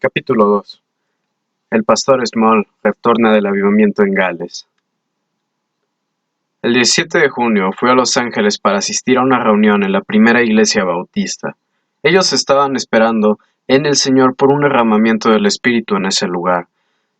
Capítulo 2. El pastor Small retorna del avivamiento en Gales. El 17 de junio fui a Los Ángeles para asistir a una reunión en la primera iglesia bautista. Ellos estaban esperando en el Señor por un derramamiento del Espíritu en ese lugar.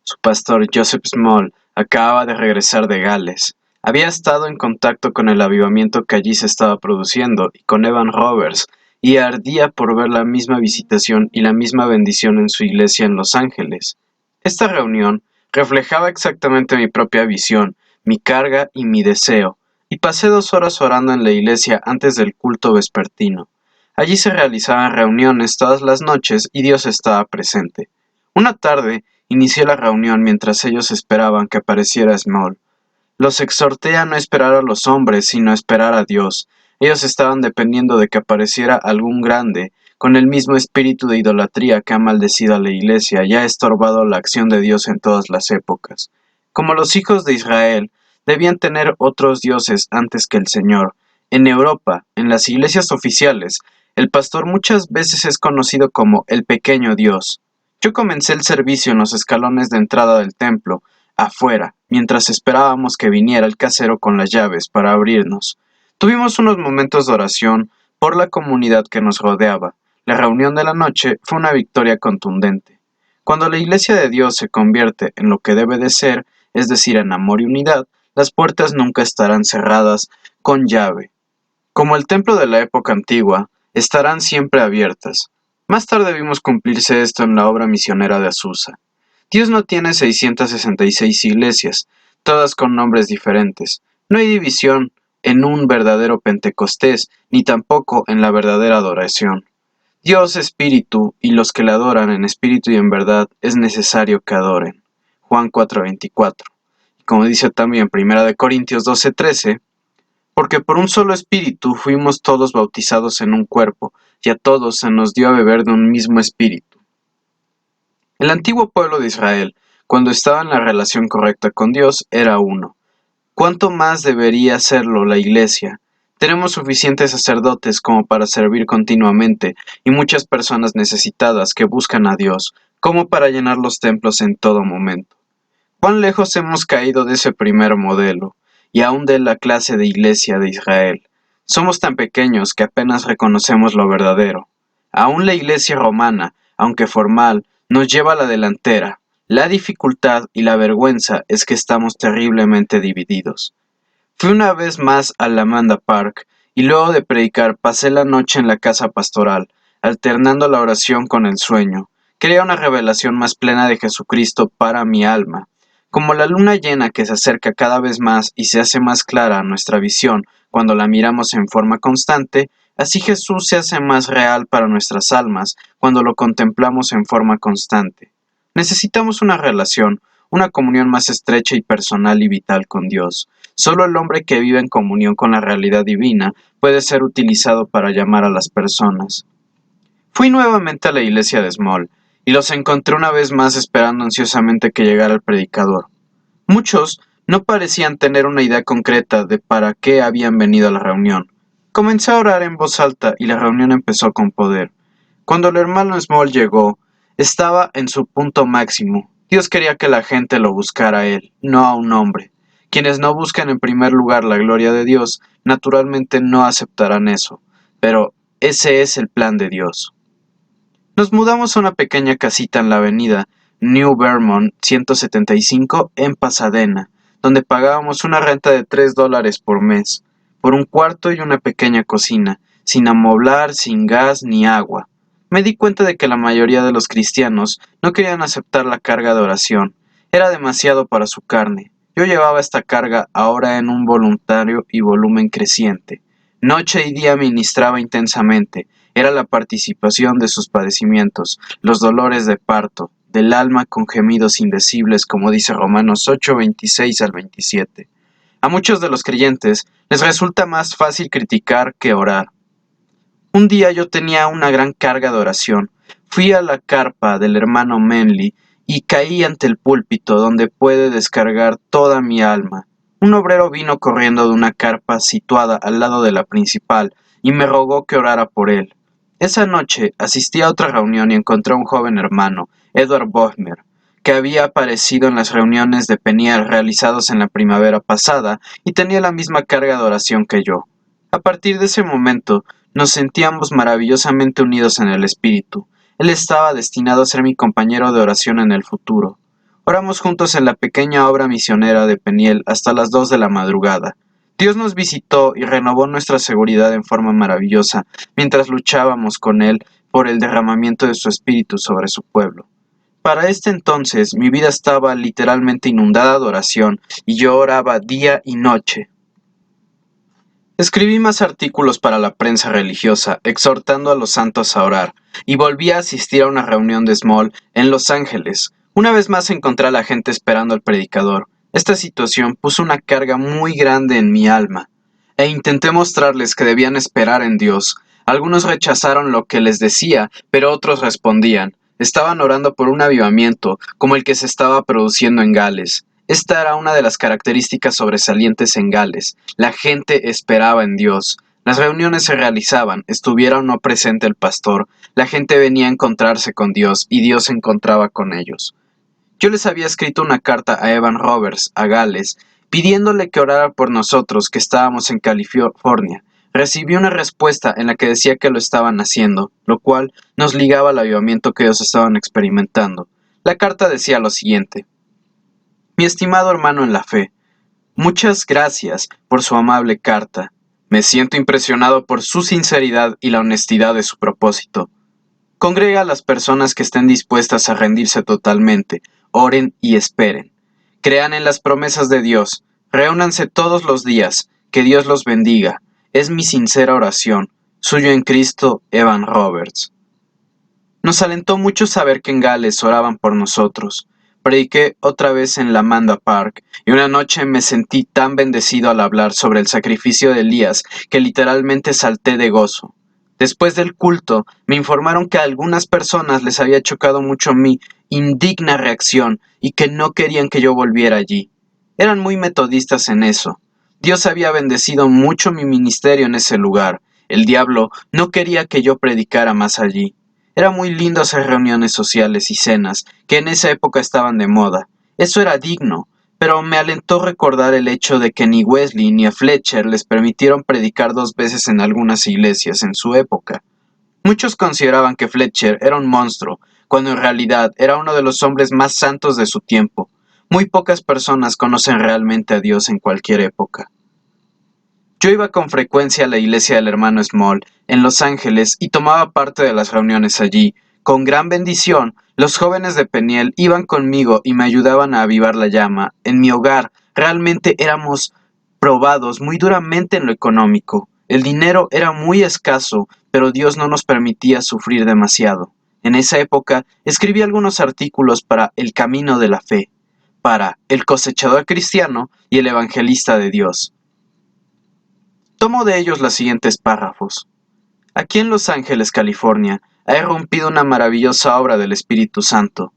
Su pastor Joseph Small acababa de regresar de Gales. Había estado en contacto con el avivamiento que allí se estaba produciendo y con Evan Roberts, y ardía por ver la misma visitación y la misma bendición en su iglesia en Los Ángeles. Esta reunión reflejaba exactamente mi propia visión, mi carga y mi deseo, y pasé 2 horas orando en la iglesia antes del culto vespertino. Allí se realizaban reuniones todas las noches y Dios estaba presente. Una tarde inicié la reunión mientras ellos esperaban que apareciera Small. Los exhorté a no esperar a los hombres, sino a esperar a Dios. Ellos estaban dependiendo de que apareciera algún grande, con el mismo espíritu de idolatría que ha maldecido a la iglesia y ha estorbado la acción de Dios en todas las épocas. Como los hijos de Israel, debían tener otros dioses antes que el Señor. En Europa, en las iglesias oficiales, el pastor muchas veces es conocido como el pequeño Dios. Yo comencé el servicio en los escalones de entrada del templo, afuera, mientras esperábamos que viniera el casero con las llaves para abrirnos. Tuvimos unos momentos de oración por la comunidad que nos rodeaba. La reunión de la noche fue una victoria contundente. Cuando la iglesia de Dios se convierte en lo que debe de ser, es decir, en amor y unidad, las puertas nunca estarán cerradas con llave. Como el templo de la época antigua, estarán siempre abiertas. Más tarde vimos cumplirse esto en la obra misionera de Azusa. Dios no tiene 666 iglesias, todas con nombres diferentes. No hay división en un verdadero Pentecostés, ni tampoco en la verdadera adoración. Dios espíritu, y los que le adoran en espíritu y en verdad es necesario que adoren. Juan 4:24. Y como dice también 1 Corintios 12:13, porque por un solo espíritu fuimos todos bautizados en un cuerpo, y a todos se nos dio a beber de un mismo espíritu. El antiguo pueblo de Israel, cuando estaba en la relación correcta con Dios, era uno. ¿Cuánto más debería serlo la Iglesia? Tenemos suficientes sacerdotes como para servir continuamente y muchas personas necesitadas que buscan a Dios, como para llenar los templos en todo momento. ¿Cuán lejos hemos caído de ese primer modelo, y aún de la clase de Iglesia de Israel? Somos tan pequeños que apenas reconocemos lo verdadero. Aún la Iglesia romana, aunque formal, nos lleva a la delantera. La dificultad y la vergüenza es que estamos terriblemente divididos. Fui una vez más al Amanda Park, y luego de predicar pasé la noche en la casa pastoral, alternando la oración con el sueño. Quería una revelación más plena de Jesucristo para mi alma. Como la luna llena que se acerca cada vez más y se hace más clara nuestra visión cuando la miramos en forma constante, así Jesús se hace más real para nuestras almas cuando lo contemplamos en forma constante. Necesitamos una relación, una comunión más estrecha y personal y vital con Dios. Solo el hombre que vive en comunión con la realidad divina puede ser utilizado para llamar a las personas. Fui nuevamente a la iglesia de Small, y los encontré una vez más esperando ansiosamente que llegara el predicador. Muchos no parecían tener una idea concreta de para qué habían venido a la reunión. Comencé a orar en voz alta y la reunión empezó con poder. Cuando el hermano Small llegó, estaba en su punto máximo. Dios quería que la gente lo buscara a él, no a un hombre. Quienes no buscan en primer lugar la gloria de Dios, naturalmente no aceptarán eso, pero ese es el plan de Dios. Nos mudamos a una pequeña casita en la avenida New Vermont 175 en Pasadena, donde pagábamos una renta de $3 por mes, por un cuarto y una pequeña cocina, sin amoblar, sin gas ni agua. Me di cuenta de que la mayoría de los cristianos no querían aceptar la carga de oración. Era demasiado para su carne. Yo llevaba esta carga ahora en un voluntario y volumen creciente. Noche y día ministraba intensamente. Era la participación de sus padecimientos, los dolores de parto, del alma con gemidos indecibles, como dice Romanos 8:26 al 27. A muchos de los creyentes les resulta más fácil criticar que orar. Un día yo tenía una gran carga de oración. Fui a la carpa del hermano Manley y caí ante el púlpito donde puede descargar toda mi alma. Un obrero vino corriendo de una carpa situada al lado de la principal y me rogó que orara por él. Esa noche asistí a otra reunión y encontré a un joven hermano, Edward Bohmer, que había aparecido en las reuniones de Peniel realizados en la primavera pasada y tenía la misma carga de oración que yo. A partir de ese momento, nos sentíamos maravillosamente unidos en el espíritu. Él estaba destinado a ser mi compañero de oración en el futuro. Oramos juntos en la pequeña obra misionera de Peniel hasta las 2 de la madrugada. Dios nos visitó y renovó nuestra seguridad en forma maravillosa mientras luchábamos con Él por el derramamiento de su espíritu sobre su pueblo. Para este entonces mi vida estaba literalmente inundada de oración y yo oraba día y noche. Escribí más artículos para la prensa religiosa, exhortando a los santos a orar, y volví a asistir a una reunión de Small en Los Ángeles. Una vez más encontré a la gente esperando al predicador. Esta situación puso una carga muy grande en mi alma, e intenté mostrarles que debían esperar en Dios. Algunos rechazaron lo que les decía, pero otros respondían. Estaban orando por un avivamiento, como el que se estaba produciendo en Gales. Esta era una de las características sobresalientes en Gales. La gente esperaba en Dios. Las reuniones se realizaban, estuviera o no presente el pastor. La gente venía a encontrarse con Dios y Dios se encontraba con ellos. Yo les había escrito una carta a Evan Roberts, a Gales, pidiéndole que orara por nosotros que estábamos en California. Recibí una respuesta en la que decía que lo estaban haciendo, lo cual nos ligaba al avivamiento que ellos estaban experimentando. La carta decía lo siguiente: mi estimado hermano en la fe, muchas gracias por su amable carta. Me siento impresionado por su sinceridad y la honestidad de su propósito. Congrega a las personas que estén dispuestas a rendirse totalmente, oren y esperen. Crean en las promesas de Dios, reúnanse todos los días, que Dios los bendiga. Es mi sincera oración. Suyo en Cristo, Evan Roberts. Nos alentó mucho saber que en Gales oraban por nosotros. Prediqué otra vez en la Manda Park, y una noche me sentí tan bendecido al hablar sobre el sacrificio de Elías que literalmente salté de gozo. Después del culto, me informaron que a algunas personas les había chocado mucho mi indigna reacción y que no querían que yo volviera allí. Eran muy metodistas en eso. Dios había bendecido mucho mi ministerio en ese lugar. El diablo no quería que yo predicara más allí. Era muy lindo hacer reuniones sociales y cenas, que en esa época estaban de moda. Eso era digno, pero me alentó recordar el hecho de que ni Wesley ni a Fletcher les permitieron predicar 2 veces en algunas iglesias en su época. Muchos consideraban que Fletcher era un monstruo, cuando en realidad era uno de los hombres más santos de su tiempo. Muy pocas personas conocen realmente a Dios en cualquier época. Yo iba con frecuencia a la iglesia del hermano Small, en Los Ángeles, y tomaba parte de las reuniones allí. Con gran bendición, los jóvenes de Peniel iban conmigo y me ayudaban a avivar la llama. En mi hogar, realmente éramos probados muy duramente en lo económico. El dinero era muy escaso, pero Dios no nos permitía sufrir demasiado. En esa época, escribí algunos artículos para El Camino de la Fe, para El Cosechador Cristiano y El Evangelista de Dios. Tomo de ellos los siguientes párrafos. Aquí en Los Ángeles, California, ha irrumpido una maravillosa obra del Espíritu Santo,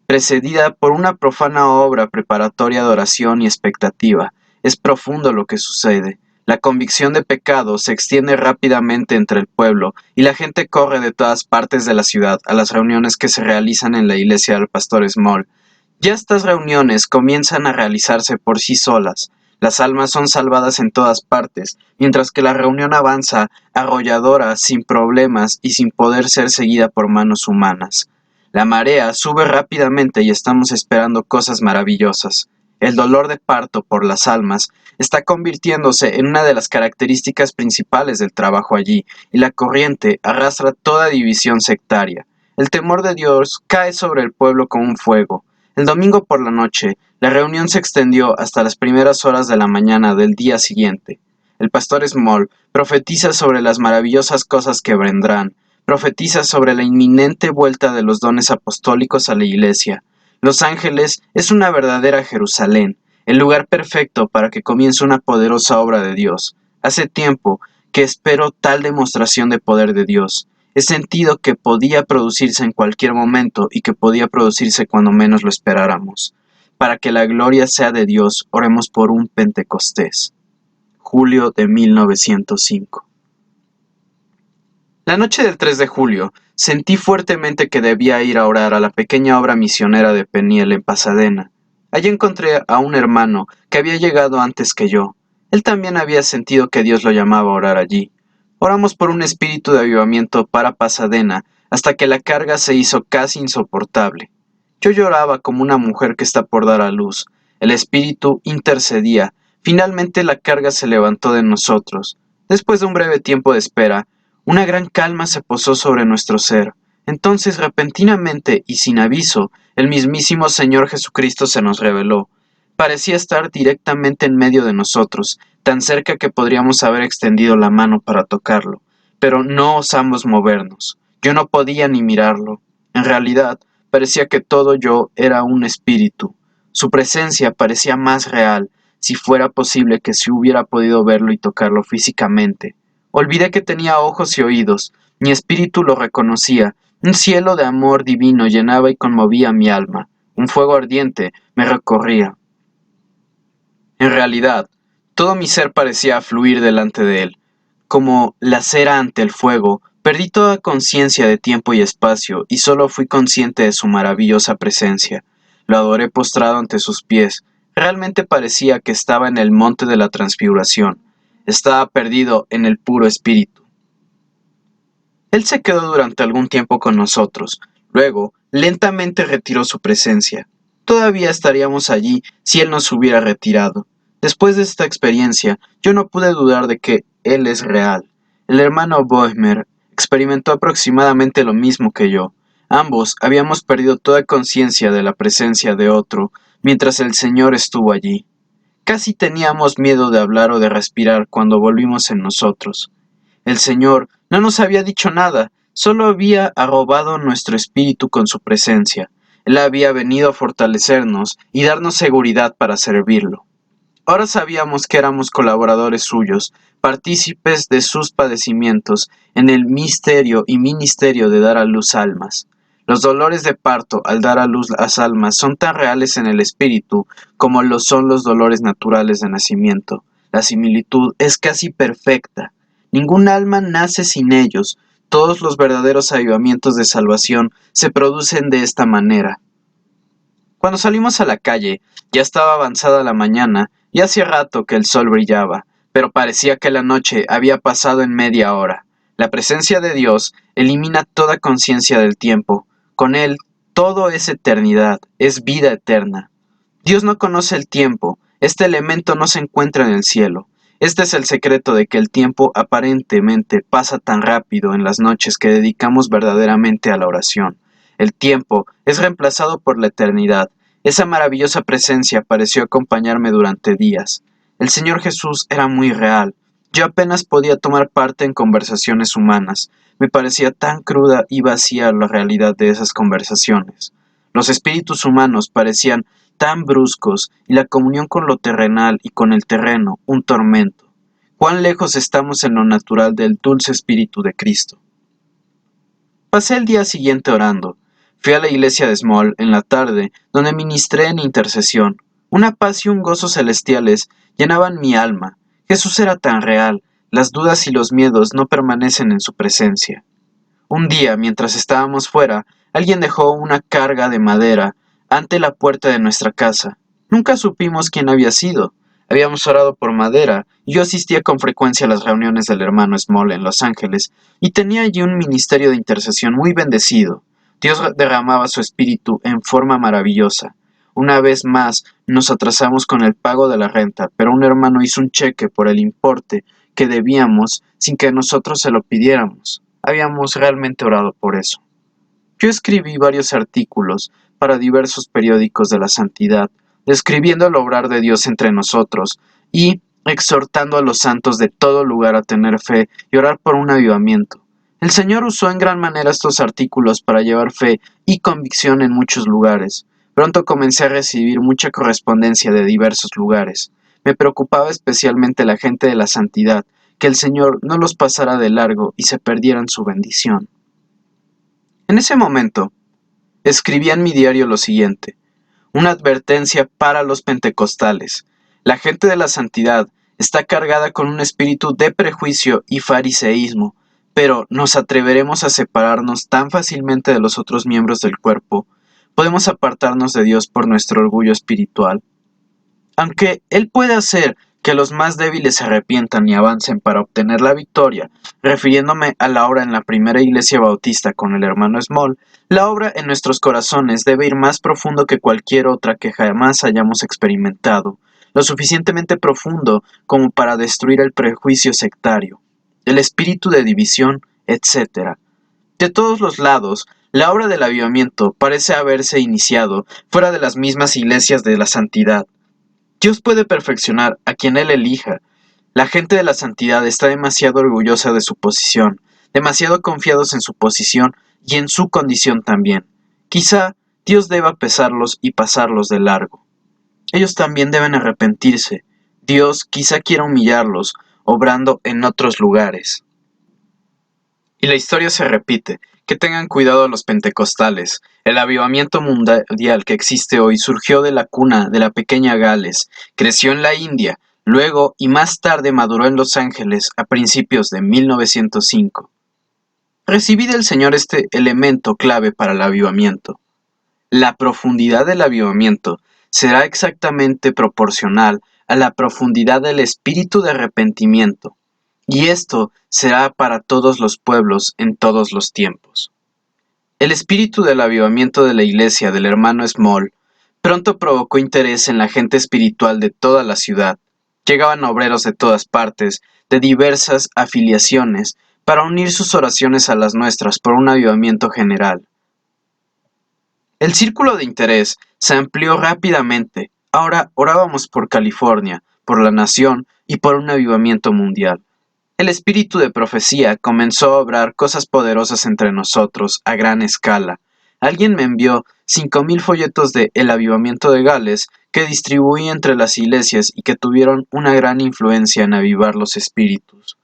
precedida por una profana obra preparatoria de oración y expectativa. Es profundo lo que sucede. La convicción de pecado se extiende rápidamente entre el pueblo y la gente corre de todas partes de la ciudad a las reuniones que se realizan en la iglesia del pastor Small. Ya estas reuniones comienzan a realizarse por sí solas. Las almas son salvadas en todas partes, mientras que la reunión avanza, arrolladora, sin problemas y sin poder ser seguida por manos humanas. La marea sube rápidamente y estamos esperando cosas maravillosas. El dolor de parto por las almas está convirtiéndose en una de las características principales del trabajo allí, y la corriente arrastra toda división sectaria. El temor de Dios cae sobre el pueblo como un fuego. El domingo por la noche, la reunión se extendió hasta las primeras horas de la mañana del día siguiente. El pastor Small profetiza sobre las maravillosas cosas que vendrán, profetiza sobre la inminente vuelta de los dones apostólicos a la iglesia. Los Ángeles es una verdadera Jerusalén, el lugar perfecto para que comience una poderosa obra de Dios. Hace tiempo que espero tal demostración de poder de Dios. He sentido que podía producirse en cualquier momento y que podía producirse cuando menos lo esperáramos. Para que la gloria sea de Dios, oremos por un Pentecostés. Julio de 1905. La noche del 3 de julio, sentí fuertemente que debía ir a orar a la pequeña obra misionera de Peniel en Pasadena. Allí encontré a un hermano que había llegado antes que yo. Él también había sentido que Dios lo llamaba a orar allí. Oramos por un espíritu de avivamiento para Pasadena hasta que la carga se hizo casi insoportable. Yo lloraba como una mujer que está por dar a luz. El espíritu intercedía. Finalmente la carga se levantó de nosotros. Después de un breve tiempo de espera, una gran calma se posó sobre nuestro ser. Entonces, repentinamente y sin aviso, el mismísimo Señor Jesucristo se nos reveló. Parecía estar directamente en medio de nosotros, tan cerca que podríamos haber extendido la mano para tocarlo, pero no osamos movernos. Yo no podía ni mirarlo. En realidad, parecía que todo yo era un espíritu. Su presencia parecía más real, si fuera posible que se hubiera podido verlo y tocarlo físicamente. Olvidé que tenía ojos y oídos. Mi espíritu lo reconocía. Un cielo de amor divino llenaba y conmovía mi alma. Un fuego ardiente me recorría. En realidad, todo mi ser parecía fluir delante de él. Como la cera ante el fuego, perdí toda conciencia de tiempo y espacio y solo fui consciente de su maravillosa presencia. Lo adoré postrado ante sus pies. Realmente parecía que estaba en el monte de la transfiguración. Estaba perdido en el puro espíritu. Él se quedó durante algún tiempo con nosotros. Luego, lentamente retiró su presencia. Todavía estaríamos allí si él nos hubiera retirado. Después de esta experiencia, yo no pude dudar de que él es real. El hermano Boehmer experimentó aproximadamente lo mismo que yo. Ambos habíamos perdido toda conciencia de la presencia de otro mientras el Señor estuvo allí. Casi teníamos miedo de hablar o de respirar cuando volvimos en nosotros. El Señor no nos había dicho nada, solo había arrobado nuestro espíritu con su presencia. Él había venido a fortalecernos y darnos seguridad para servirlo. Ahora sabíamos que éramos colaboradores suyos, partícipes de sus padecimientos en el misterio y ministerio de dar a luz almas. Los dolores de parto al dar a luz las almas son tan reales en el espíritu como lo son los dolores naturales de nacimiento. La similitud es casi perfecta. Ningún alma nace sin ellos. Todos los verdaderos avivamientos de salvación se producen de esta manera. Cuando salimos a la calle, ya estaba avanzada la mañana y hacía rato que el sol brillaba, pero parecía que la noche había pasado en media hora. La presencia de Dios elimina toda conciencia del tiempo. Con Él, todo es eternidad, es vida eterna. Dios no conoce el tiempo, este elemento no se encuentra en el cielo. Este es el secreto de que el tiempo aparentemente pasa tan rápido en las noches que dedicamos verdaderamente a la oración. El tiempo es reemplazado por la eternidad. Esa maravillosa presencia pareció acompañarme durante días. El Señor Jesús era muy real. Yo apenas podía tomar parte en conversaciones humanas. Me parecía tan cruda y vacía la realidad de esas conversaciones. Los espíritus humanos parecían tan bruscos y la comunión con lo terrenal y con el terreno un tormento. Cuán lejos estamos en lo natural del dulce espíritu de Cristo. Pasé el día siguiente orando. Fui a la iglesia de Small en la tarde, donde ministré en intercesión. Una paz y un gozo celestiales llenaban mi alma. Jesús era tan real, las dudas y los miedos no permanecen en su presencia. Un día, mientras estábamos fuera, alguien dejó una carga de madera ante la puerta de nuestra casa. Nunca supimos quién había sido. Habíamos orado por madera, y yo asistía con frecuencia a las reuniones del hermano Small en Los Ángeles, y tenía allí un ministerio de intercesión muy bendecido. Dios derramaba su espíritu en forma maravillosa. Una vez más nos atrasamos con el pago de la renta, pero un hermano hizo un cheque por el importe que debíamos sin que nosotros se lo pidiéramos. Habíamos realmente orado por eso. Yo escribí varios artículos para diversos periódicos de la santidad, describiendo el obrar de Dios entre nosotros y exhortando a los santos de todo lugar a tener fe y orar por un avivamiento. El Señor usó en gran manera estos artículos para llevar fe y convicción en muchos lugares. Pronto comencé a recibir mucha correspondencia de diversos lugares. Me preocupaba especialmente la gente de la santidad, que el Señor no los pasara de largo y se perdieran su bendición. En ese momento, escribí en mi diario lo siguiente: una advertencia para los pentecostales. La gente de la santidad está cargada con un espíritu de prejuicio y fariseísmo. Pero ¿nos atreveremos a separarnos tan fácilmente de los otros miembros del cuerpo? ¿Podemos apartarnos de Dios por nuestro orgullo espiritual? Aunque Él puede hacer que los más débiles se arrepientan y avancen para obtener la victoria, refiriéndome a la obra en la primera iglesia bautista con el hermano Small, la obra en nuestros corazones debe ir más profundo que cualquier otra que jamás hayamos experimentado, lo suficientemente profundo como para destruir el prejuicio sectario, el espíritu de división, etc. De todos los lados, la obra del avivamiento parece haberse iniciado fuera de las mismas iglesias de la santidad. Dios puede perfeccionar a quien Él elija. La gente de la santidad está demasiado orgullosa de su posición, demasiado confiados en su posición y en su condición también. Quizá Dios deba pesarlos y pasarlos de largo. Ellos también deben arrepentirse. Dios quizá quiera humillarlos, obrando en otros lugares. Y la historia se repite. Que tengan cuidado los pentecostales. El avivamiento mundial que existe hoy surgió de la cuna de la pequeña Gales, creció en la India, luego y más tarde maduró en Los Ángeles a principios de 1905. Recibí del Señor este elemento clave para el avivamiento. La profundidad del avivamiento será exactamente proporcional a la profundidad del espíritu de arrepentimiento. Y esto será para todos los pueblos en todos los tiempos. El espíritu del avivamiento de la iglesia del hermano Small pronto provocó interés en la gente espiritual de toda la ciudad. Llegaban obreros de todas partes, de diversas afiliaciones, para unir sus oraciones a las nuestras por un avivamiento general. El círculo de interés se amplió rápidamente. Ahora orábamos por California, por la nación y por un avivamiento mundial. El espíritu de profecía comenzó a obrar cosas poderosas entre nosotros a gran escala. Alguien me envió 5,000 folletos de El Avivamiento de Gales que distribuí entre las iglesias y que tuvieron una gran influencia en avivar los espíritus.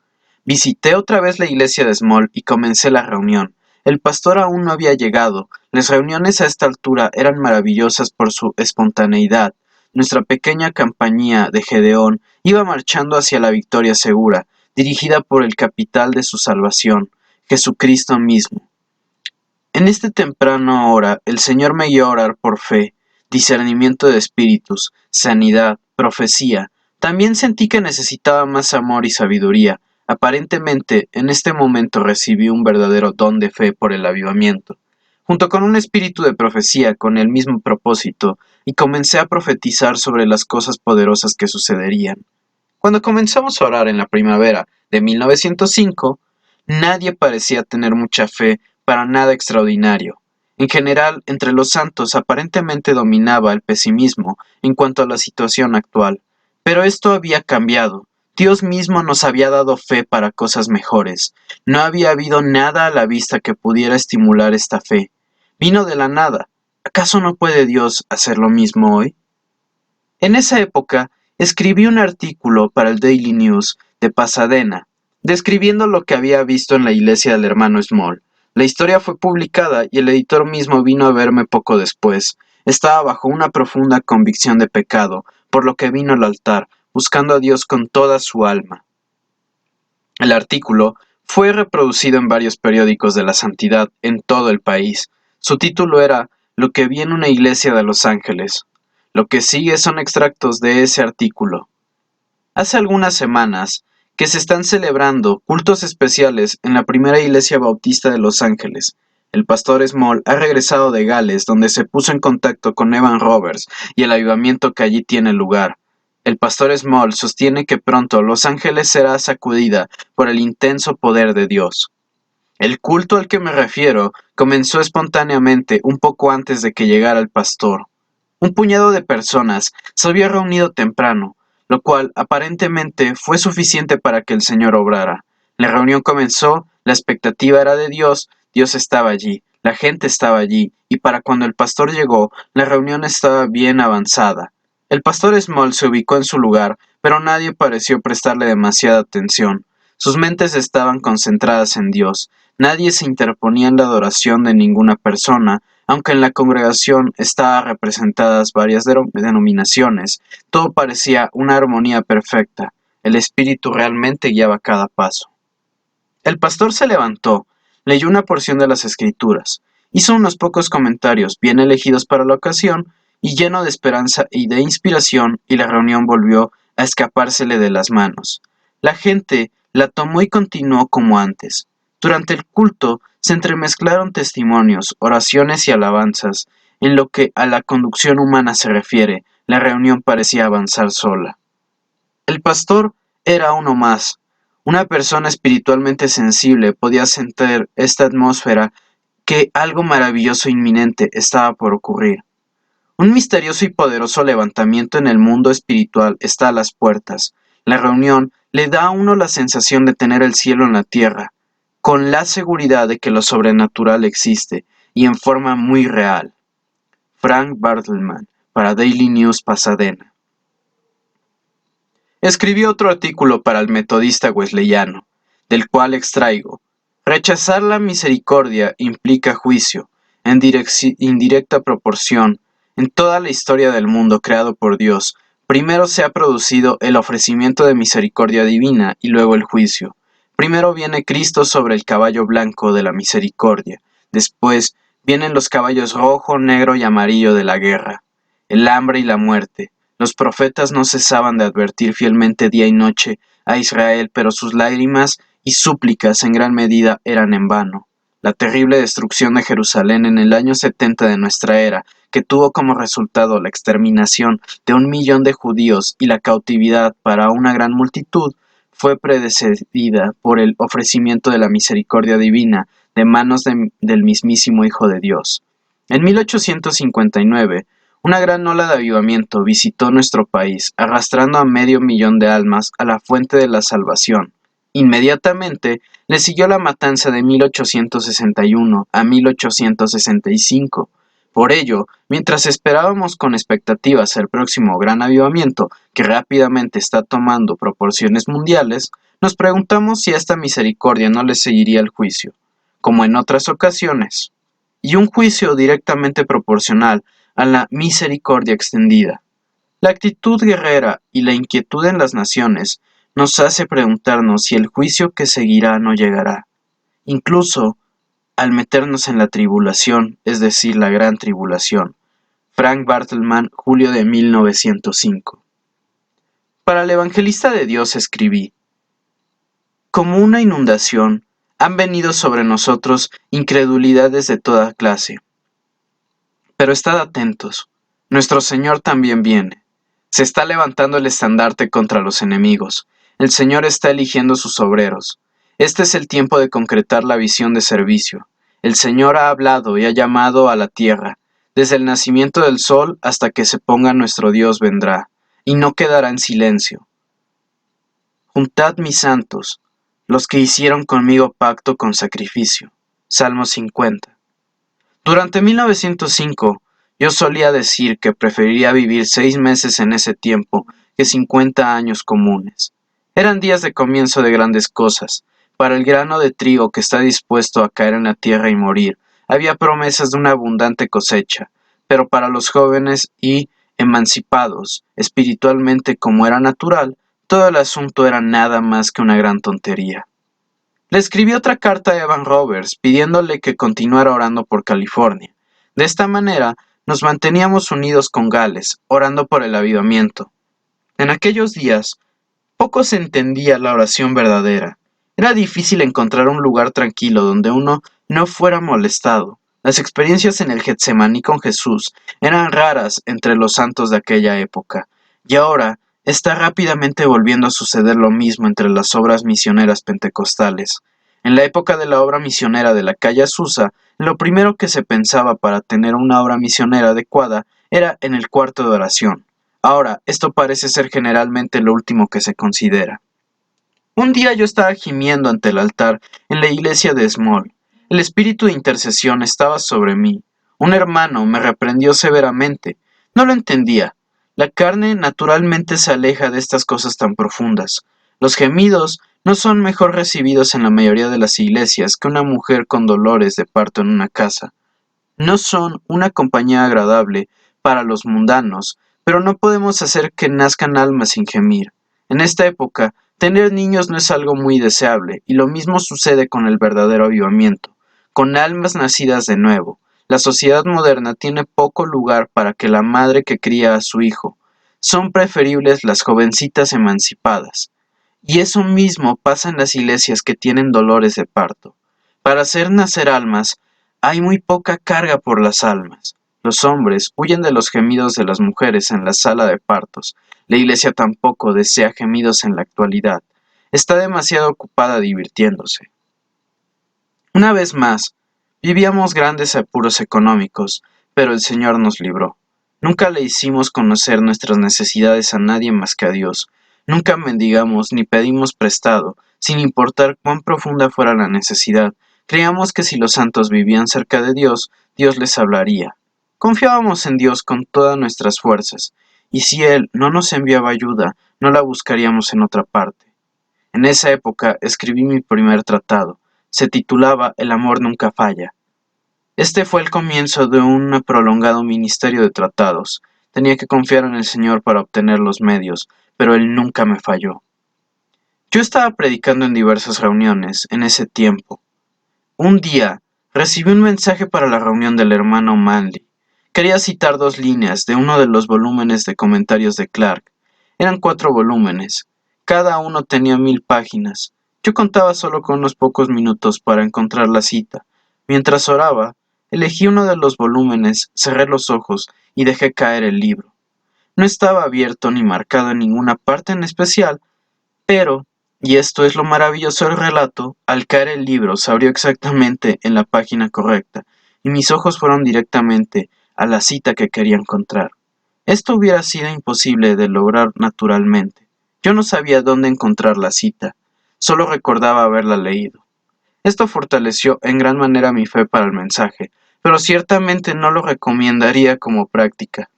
Visité otra vez la iglesia de Small y comencé la reunión. El pastor aún no había llegado. Las reuniones a esta altura eran maravillosas por su espontaneidad. Nuestra pequeña compañía de Gedeón iba marchando hacia la victoria segura, dirigida por el capital de su salvación, Jesucristo mismo. En este temprano hora el Señor me guió a orar por fe, discernimiento de espíritus, sanidad, profecía. También sentí que necesitaba más amor y sabiduría. Aparentemente, en este momento recibí un verdadero don de fe por el avivamiento, junto con un espíritu de profecía con el mismo propósito, y comencé a profetizar sobre las cosas poderosas que sucederían. Cuando comenzamos a orar en la primavera de 1905, nadie parecía tener mucha fe para nada extraordinario. En general, entre los santos aparentemente dominaba el pesimismo en cuanto a la situación actual. Pero esto había cambiado. Dios mismo nos había dado fe para cosas mejores. No había habido nada a la vista que pudiera estimular esta fe. Vino de la nada. ¿Acaso no puede Dios hacer lo mismo hoy? En esa época, escribí un artículo para el Daily News de Pasadena, describiendo lo que había visto en la iglesia del hermano Small. La historia fue publicada y el editor mismo vino a verme poco después. Estaba bajo una profunda convicción de pecado, por lo que vino al altar, buscando a Dios con toda su alma. El artículo fue reproducido en varios periódicos de la santidad en todo el país. Su título era Lo que vi en una iglesia de Los Ángeles. Lo que sigue son extractos de ese artículo. Hace algunas semanas que se están celebrando cultos especiales en la primera iglesia bautista de Los Ángeles. El pastor Small ha regresado de Gales, donde se puso en contacto con Evan Roberts y el avivamiento que allí tiene lugar. El pastor Small sostiene que pronto Los Ángeles será sacudida por el intenso poder de Dios. El culto al que me refiero comenzó espontáneamente un poco antes de que llegara el pastor. Un puñado de personas se había reunido temprano, lo cual aparentemente fue suficiente para que el Señor obrara. La reunión comenzó, la expectativa era de Dios, Dios estaba allí, la gente estaba allí, y para cuando el pastor llegó, la reunión estaba bien avanzada. El pastor Small se ubicó en su lugar, pero nadie pareció prestarle demasiada atención. Sus mentes estaban concentradas en Dios. Nadie se interponía en la adoración de ninguna persona, aunque en la congregación estaban representadas varias denominaciones. Todo parecía una armonía perfecta. El Espíritu realmente guiaba cada paso. El pastor se levantó, leyó una porción de las Escrituras, hizo unos pocos comentarios bien elegidos para la ocasión y lleno de esperanza y de inspiración, y la reunión volvió a escapársele de las manos. La gente la tomó y continuó como antes. Durante el culto se entremezclaron testimonios, oraciones y alabanzas. En lo que a la conducción humana se refiere, la reunión parecía avanzar sola. El pastor era uno más. Una persona espiritualmente sensible podía sentir esta atmósfera que algo maravilloso e inminente estaba por ocurrir. Un misterioso y poderoso levantamiento en el mundo espiritual está a las puertas. La reunión le da a uno la sensación de tener el cielo en la tierra, con la seguridad de que lo sobrenatural existe y en forma muy real. Frank Bartleman, para Daily News Pasadena. Escribió otro artículo para el Metodista Wesleyano, del cual extraigo: rechazar la misericordia implica juicio, en indirecta proporción. En toda la historia del mundo creado por Dios, primero se ha producido el ofrecimiento de misericordia divina y luego el juicio. Primero viene Cristo sobre el caballo blanco de la misericordia. Después vienen los caballos rojo, negro y amarillo de la guerra, el hambre y la muerte. Los profetas no cesaban de advertir fielmente día y noche a Israel, pero sus lágrimas y súplicas en gran medida eran en vano. La terrible destrucción de Jerusalén en el año 70 de nuestra era, que tuvo como resultado la exterminación de 1 millón de judíos y la cautividad para una gran multitud, fue precedida por el ofrecimiento de la misericordia divina de manos del mismísimo Hijo de Dios. En 1859, una gran ola de avivamiento visitó nuestro país, arrastrando a 500,000 de almas a la fuente de la salvación. Inmediatamente le siguió la matanza de 1861 a 1865. Por ello, mientras esperábamos con expectativas el próximo gran avivamiento, que rápidamente está tomando proporciones mundiales, nos preguntamos si a esta misericordia no le seguiría el juicio, como en otras ocasiones, y un juicio directamente proporcional a la misericordia extendida. La actitud guerrera y la inquietud en las naciones nos hace preguntarnos si el juicio que seguirá no llegará, incluso al meternos en la tribulación, es decir, la gran tribulación. Frank Bartleman, julio de 1905. Para el evangelista de Dios escribí: como una inundación, han venido sobre nosotros incredulidades de toda clase. Pero estad atentos, nuestro Señor también viene. Se está levantando el estandarte contra los enemigos. El Señor está eligiendo sus obreros. Este es el tiempo de concretar la visión de servicio. El Señor ha hablado y ha llamado a la tierra. Desde el nacimiento del sol hasta que se ponga nuestro Dios vendrá, y no quedará en silencio. Juntad mis santos, los que hicieron conmigo pacto con sacrificio. Salmo 50. Durante 1905, yo solía decir que preferiría vivir 6 meses en ese tiempo que 50 años comunes. Eran días de comienzo de grandes cosas. Para el grano de trigo que está dispuesto a caer en la tierra y morir, había promesas de una abundante cosecha, pero para los jóvenes y emancipados espiritualmente como era natural, todo el asunto era nada más que una gran tontería. Le escribí otra carta a Evan Roberts pidiéndole que continuara orando por California. De esta manera, nos manteníamos unidos con Gales, orando por el avivamiento. En aquellos días, poco se entendía la oración verdadera. Era difícil encontrar un lugar tranquilo donde uno no fuera molestado. Las experiencias en el Getsemaní con Jesús eran raras entre los santos de aquella época, y ahora está rápidamente volviendo a suceder lo mismo entre las obras misioneras pentecostales. En la época de la obra misionera de la calle Azusa, lo primero que se pensaba para tener una obra misionera adecuada era en el cuarto de oración. Ahora, esto parece ser generalmente lo último que se considera. Un día yo estaba gimiendo ante el altar en la iglesia de Small. El espíritu de intercesión estaba sobre mí. Un hermano me reprendió severamente. No lo entendía. La carne naturalmente se aleja de estas cosas tan profundas. Los gemidos no son mejor recibidos en la mayoría de las iglesias que una mujer con dolores de parto en una casa. No son una compañía agradable para los mundanos, pero no podemos hacer que nazcan almas sin gemir. En esta época, Tener niños no es algo muy deseable, y lo mismo sucede con el verdadero avivamiento, con almas nacidas de nuevo. La sociedad moderna tiene poco lugar para que la madre que cría a su hijo. Son preferibles las jovencitas emancipadas. Y eso mismo pasa en las iglesias que tienen dolores de parto. Para hacer nacer almas, hay muy poca carga por las almas. Los hombres huyen de los gemidos de las mujeres en la sala de partos. La iglesia tampoco desea gemidos en la actualidad. Está demasiado ocupada divirtiéndose. Una vez más, vivíamos grandes apuros económicos, pero el Señor nos libró. Nunca le hicimos conocer nuestras necesidades a nadie más que a Dios. Nunca mendigamos ni pedimos prestado, sin importar cuán profunda fuera la necesidad. Creíamos que si los santos vivían cerca de Dios, Dios les hablaría. Confiábamos en Dios con todas nuestras fuerzas, y si Él no nos enviaba ayuda, no la buscaríamos en otra parte. En esa época escribí mi primer tratado. Se titulaba El amor nunca falla. Este fue el comienzo de un prolongado ministerio de tratados. Tenía que confiar en el Señor para obtener los medios, pero Él nunca me falló. Yo estaba predicando en diversas reuniones en ese tiempo. Un día recibí un mensaje para la reunión del hermano Manley. Quería citar 2 líneas de uno de los volúmenes de comentarios de Clark. Eran 4 volúmenes. Cada uno tenía 1000 páginas. Yo contaba solo con unos pocos minutos para encontrar la cita. Mientras oraba, elegí uno de los volúmenes, cerré los ojos y dejé caer el libro. No estaba abierto ni marcado en ninguna parte en especial, pero, y esto es lo maravilloso del relato, al caer el libro se abrió exactamente en la página correcta, y mis ojos fueron directamente a la cita que quería encontrar. Esto hubiera sido imposible de lograr naturalmente. Yo no sabía dónde encontrar la cita, solo recordaba haberla leído. Esto fortaleció en gran manera mi fe para el mensaje, pero ciertamente no lo recomendaría como práctica.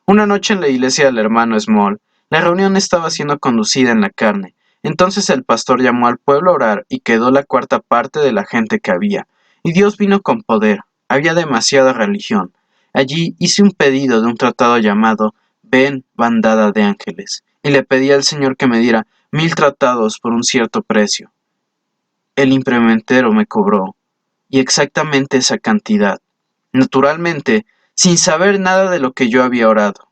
Una noche en la iglesia del hermano Small, la reunión estaba siendo conducida en la carne. Entonces el pastor llamó al pueblo a orar y quedó la cuarta parte de la gente que había. Y Dios vino con poder. Había demasiada religión. Allí hice un pedido de un tratado llamado Ven, bandada de ángeles, y le pedí al Señor que me diera 1000 tratados por un cierto precio. El imprimentero me cobró, y exactamente esa cantidad. Naturalmente, sin saber nada de lo que yo había orado.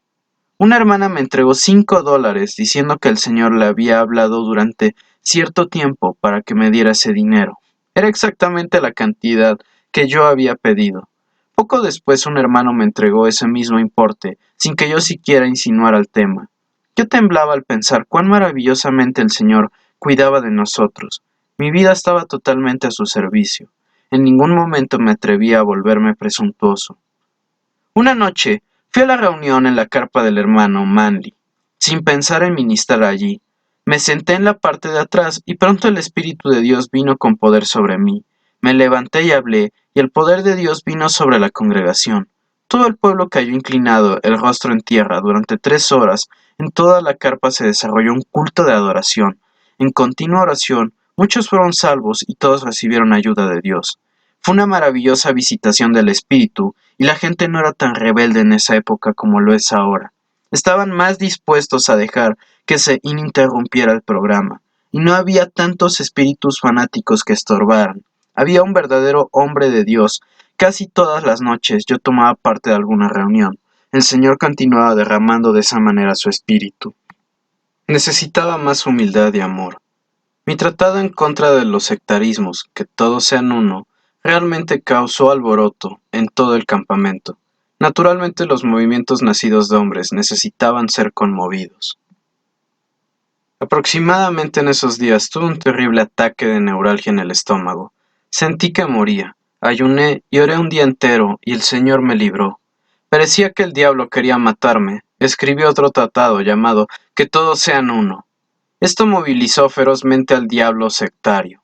Una hermana me entregó $5 diciendo que el Señor le había hablado durante cierto tiempo para que me diera ese dinero. Era exactamente la cantidad que yo había pedido. Poco después un hermano me entregó ese mismo importe, sin que yo siquiera insinuara el tema. Yo temblaba al pensar cuán maravillosamente el Señor cuidaba de nosotros. Mi vida estaba totalmente a su servicio. En ningún momento me atrevía a volverme presuntuoso. Una noche fui a la reunión en la carpa del hermano Manley, sin pensar en ministrar allí. Me senté en la parte de atrás y pronto el Espíritu de Dios vino con poder sobre mí. Me levanté y hablé, y el poder de Dios vino sobre la congregación. Todo el pueblo cayó inclinado, el rostro en tierra. Durante 3 horas, en toda la carpa se desarrolló un culto de adoración. En continua oración, muchos fueron salvos y todos recibieron ayuda de Dios. Fue una maravillosa visitación del Espíritu, y la gente no era tan rebelde en esa época como lo es ahora. Estaban más dispuestos a dejar que se ininterrumpiera el programa, y no había tantos espíritus fanáticos que estorbaran. Había un verdadero hombre de Dios. Casi todas las noches yo tomaba parte de alguna reunión. El Señor continuaba derramando de esa manera su espíritu. Necesitaba más humildad y amor. Mi tratado en contra de los sectarismos, que todos sean uno, realmente causó alboroto en todo el campamento. Naturalmente los movimientos nacidos de hombres necesitaban ser conmovidos. Aproximadamente en esos días tuve un terrible ataque de neuralgia en el estómago. Sentí que moría. Ayuné y oré un día entero y el Señor me libró. Parecía que el diablo quería matarme. Escribí otro tratado llamado Que todos sean uno. Esto movilizó ferozmente al diablo sectario.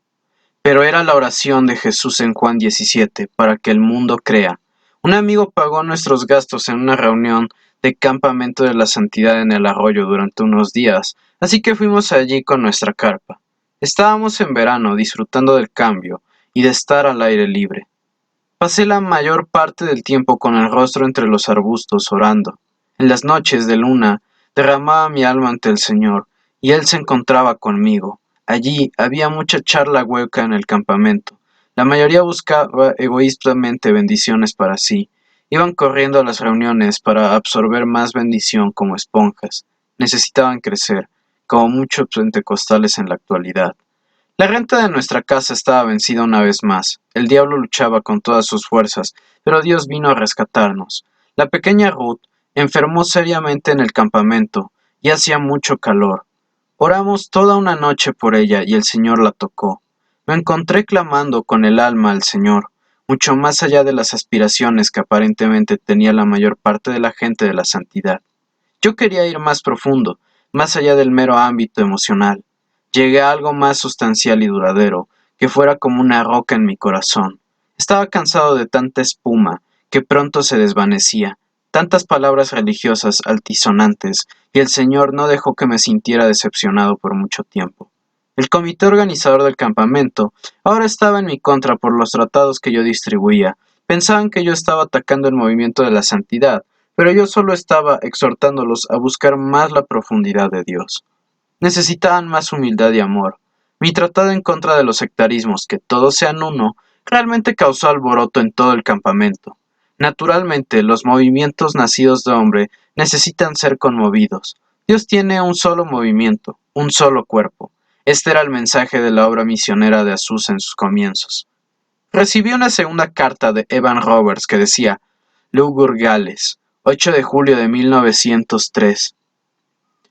Pero era la oración de Jesús en Juan 17 para que el mundo crea. Un amigo pagó nuestros gastos en una reunión de campamento de la santidad en el arroyo durante unos días, así que fuimos allí con nuestra carpa. Estábamos en verano disfrutando del cambio y de estar al aire libre. Pasé la mayor parte del tiempo con el rostro entre los arbustos orando. En las noches de luna derramaba mi alma ante el Señor, y él se encontraba conmigo. Allí había mucha charla hueca en el campamento. La mayoría buscaba egoístamente bendiciones para sí. Iban corriendo a las reuniones para absorber más bendición como esponjas. Necesitaban crecer, como muchos pentecostales en la actualidad. La renta de nuestra casa estaba vencida una vez más. El diablo luchaba con todas sus fuerzas, pero Dios vino a rescatarnos. La pequeña Ruth enfermó seriamente en el campamento, y hacía mucho calor. Oramos toda una noche por ella y el Señor la tocó. Me encontré clamando con el alma al Señor, mucho más allá de las aspiraciones que aparentemente tenía la mayor parte de la gente de la santidad. Yo quería ir más profundo, más allá del mero ámbito emocional. Llegué a algo más sustancial y duradero, que fuera como una roca en mi corazón. Estaba cansado de tanta espuma, que pronto se desvanecía, tantas palabras religiosas altisonantes, y el Señor no dejó que me sintiera decepcionado por mucho tiempo. El comité organizador del campamento ahora estaba en mi contra por los tratados que yo distribuía. Pensaban que yo estaba atacando el movimiento de la santidad, pero yo solo estaba exhortándolos a buscar más la profundidad de Dios. Necesitaban más humildad y amor. Mi tratado en contra de los sectarismos, que todos sean uno, realmente causó alboroto en todo el campamento. Naturalmente, los movimientos nacidos de hombre necesitan ser conmovidos. Dios tiene un solo movimiento, un solo cuerpo. Este era el mensaje de la obra misionera de Azusa en sus comienzos. Recibí una segunda carta de Evan Roberts que decía: Lugur Gales, 8 de julio de 1903.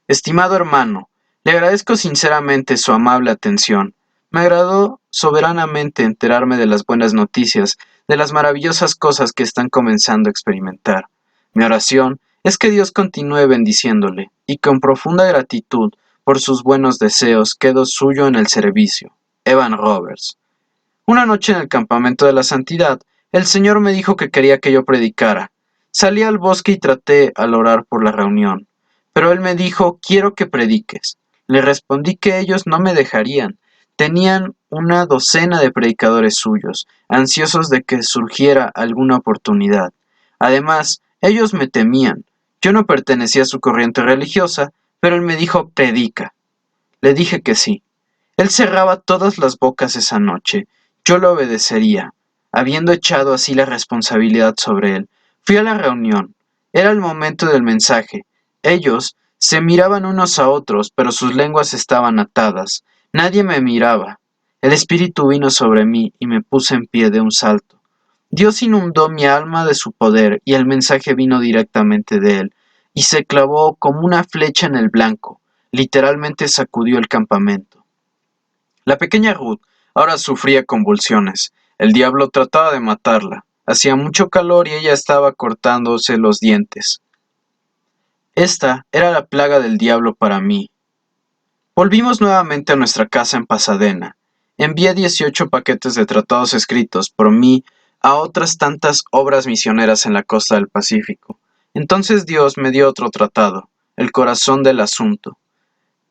Estimado hermano, le agradezco sinceramente su amable atención. Me agradó soberanamente enterarme de las buenas noticias, de las maravillosas cosas que están comenzando a experimentar. Mi oración es que Dios continúe bendiciéndole, y con profunda gratitud por sus buenos deseos quedo suyo en el servicio. Evan Roberts. Una noche en el campamento de la santidad, el Señor me dijo que quería que yo predicara. Salí al bosque y traté al orar por la reunión. Pero Él me dijo: quiero que prediques. Le respondí que ellos no me dejarían. Tenían una docena de predicadores suyos, ansiosos de que surgiera alguna oportunidad. Además, ellos me temían. Yo no pertenecía a su corriente religiosa, pero Él me dijo: predica. Le dije que sí. Él cerraba todas las bocas esa noche. Yo lo obedecería, habiendo echado así la responsabilidad sobre él. Fui a la reunión. Era el momento del mensaje. Ellos se miraban unos a otros, pero sus lenguas estaban atadas. Nadie me miraba. El Espíritu vino sobre mí y me puse en pie de un salto. Dios inundó mi alma de su poder y el mensaje vino directamente de él, y se clavó como una flecha en el blanco. Literalmente sacudió el campamento. La pequeña Ruth ahora sufría convulsiones. El diablo trataba de matarla. Hacía mucho calor y ella estaba cortándose los dientes. Esta era la plaga del diablo para mí. Volvimos nuevamente a nuestra casa en Pasadena. Envié 18 paquetes de tratados escritos por mí a otras tantas obras misioneras en la costa del Pacífico. Entonces Dios me dio otro tratado, el corazón del asunto.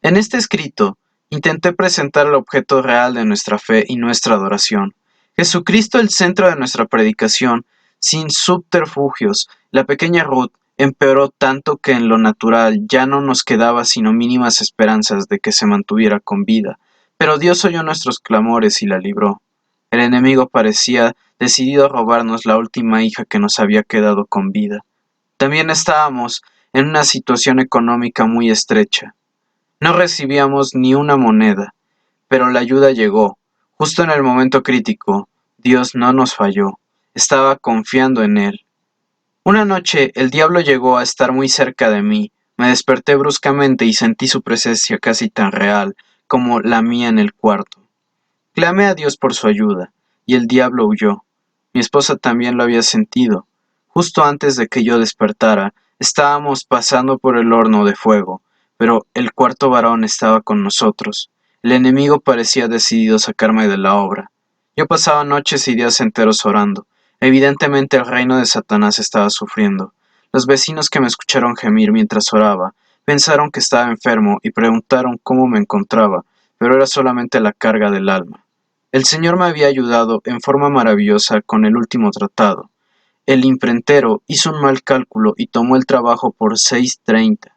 En este escrito, intenté presentar el objeto real de nuestra fe y nuestra adoración. Jesucristo el centro de nuestra predicación, sin subterfugios. La pequeña Ruth empeoró tanto que en lo natural ya no nos quedaba sino mínimas esperanzas de que se mantuviera con vida. Pero Dios oyó nuestros clamores y la libró. El enemigo parecía decidido a robarnos la última hija que nos había quedado con vida. También estábamos en una situación económica muy estrecha. No recibíamos ni una moneda, pero la ayuda llegó. Justo en el momento crítico, Dios no nos falló. Estaba confiando en Él. Una noche el diablo llegó a estar muy cerca de mí. Me desperté bruscamente y sentí su presencia casi tan real como la mía en el cuarto. Clamé a Dios por su ayuda, y el diablo huyó. Mi esposa también lo había sentido. Justo antes de que yo despertara, estábamos pasando por el horno de fuego, pero el cuarto varón estaba con nosotros. El enemigo parecía decidido a sacarme de la obra. Yo pasaba noches y días enteros orando. Evidentemente el reino de Satanás estaba sufriendo. Los vecinos que me escucharon gemir mientras oraba pensaron que estaba enfermo y preguntaron cómo me encontraba, pero era solamente la carga del alma. El Señor me había ayudado en forma maravillosa con el último tratado. El imprentero hizo un mal cálculo y tomó el trabajo por 6.30.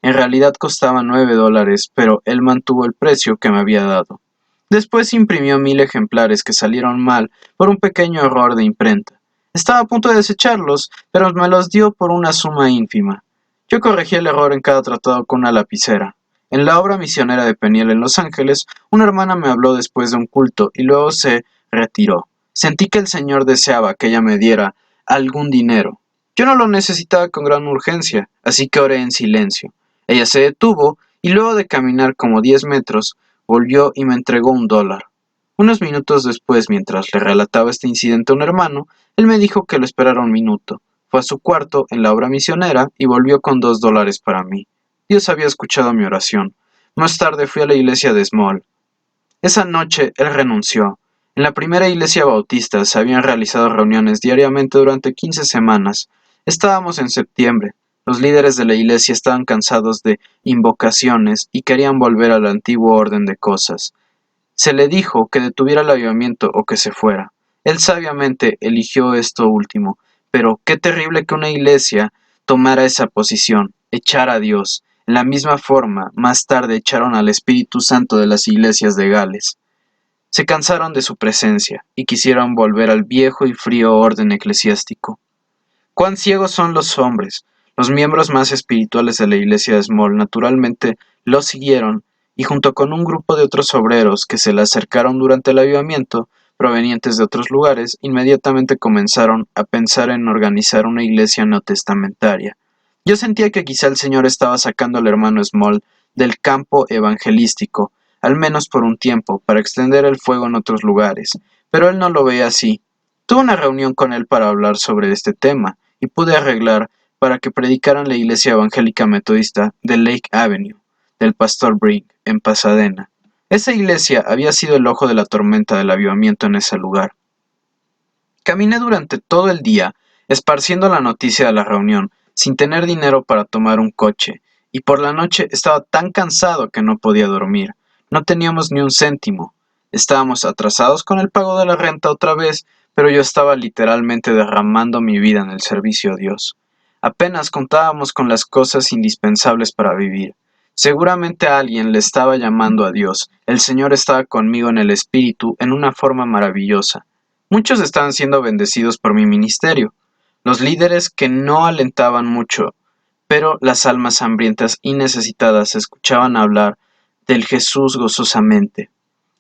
En realidad costaba $9, pero él mantuvo el precio que me había dado. Después imprimió 1000 ejemplares que salieron mal por un pequeño error de imprenta. Estaba a punto de desecharlos, pero me los dio por una suma ínfima. Yo corregí el error en cada tratado con una lapicera. En la obra misionera de Peniel en Los Ángeles, una hermana me habló después de un culto y luego se retiró. Sentí que el Señor deseaba que ella me diera algún dinero. Yo no lo necesitaba con gran urgencia, así que oré en silencio. Ella se detuvo y luego de caminar como 10 metros, volvió y me entregó $1. Unos minutos después, mientras le relataba este incidente a un hermano, él me dijo que lo esperara un minuto. Fue a su cuarto en la obra misionera y volvió con $2 para mí. Dios había escuchado mi oración. Más tarde fui a la iglesia de Small. Esa noche él renunció. En la primera iglesia bautista se habían realizado reuniones diariamente durante 15 semanas. Estábamos en septiembre. Los líderes de la iglesia estaban cansados de invocaciones y querían volver al antiguo orden de cosas. Se le dijo que detuviera el avivamiento o que se fuera. Él sabiamente eligió esto último, pero qué terrible que una iglesia tomara esa posición, echar a Dios. En la misma forma, más tarde echaron al Espíritu Santo de las iglesias de Gales. Se cansaron de su presencia y quisieron volver al viejo y frío orden eclesiástico. Cuán ciegos son los hombres. Los miembros más espirituales de la iglesia de Small naturalmente lo siguieron y junto con un grupo de otros obreros que se le acercaron durante el avivamiento, provenientes de otros lugares, inmediatamente comenzaron a pensar en organizar una iglesia neotestamentaria. Yo sentía que quizá el Señor estaba sacando al hermano Small del campo evangelístico, al menos por un tiempo, para extender el fuego en otros lugares, pero él no lo veía así. Tuve una reunión con él para hablar sobre este tema, y pude arreglar para que predicaran la iglesia evangélica metodista de Lake Avenue, del pastor Brigg, en Pasadena. Esa iglesia había sido el ojo de la tormenta del avivamiento en ese lugar. Caminé durante todo el día, esparciendo la noticia de la reunión, sin tener dinero para tomar un coche, y por la noche estaba tan cansado que no podía dormir. No teníamos ni un céntimo. Estábamos atrasados con el pago de la renta otra vez, pero yo estaba literalmente derramando mi vida en el servicio a Dios. Apenas contábamos con las cosas indispensables para vivir. Seguramente alguien le estaba llamando a Dios. El Señor estaba conmigo en el Espíritu en una forma maravillosa. Muchos estaban siendo bendecidos por mi ministerio. Los líderes que no alentaban mucho, pero las almas hambrientas y necesitadas escuchaban hablar del Jesús gozosamente.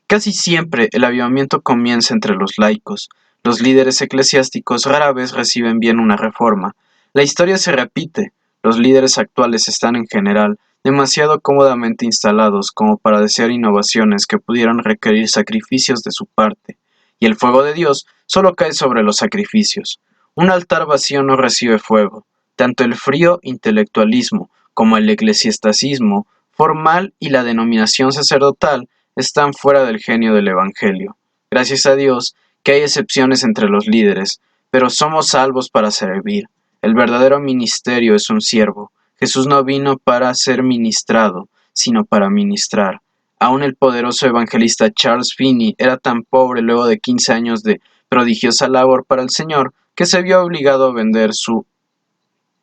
Casi siempre el avivamiento comienza entre los laicos. Los líderes eclesiásticos rara vez reciben bien una reforma. La historia se repite. Los líderes actuales están en general demasiado cómodamente instalados como para desear innovaciones que pudieran requerir sacrificios de su parte. Y el fuego de Dios solo cae sobre los sacrificios. Un altar vacío no recibe fuego. Tanto el frío intelectualismo como el eclesiasticismo formal y la denominación sacerdotal están fuera del genio del Evangelio. Gracias a Dios que hay excepciones entre los líderes, pero somos salvos para servir. El verdadero ministerio es un siervo. Jesús no vino para ser ministrado, sino para ministrar. Aún el poderoso evangelista Charles Finney era tan pobre luego de 15 años de prodigiosa labor para el Señor que se vio obligado a vender su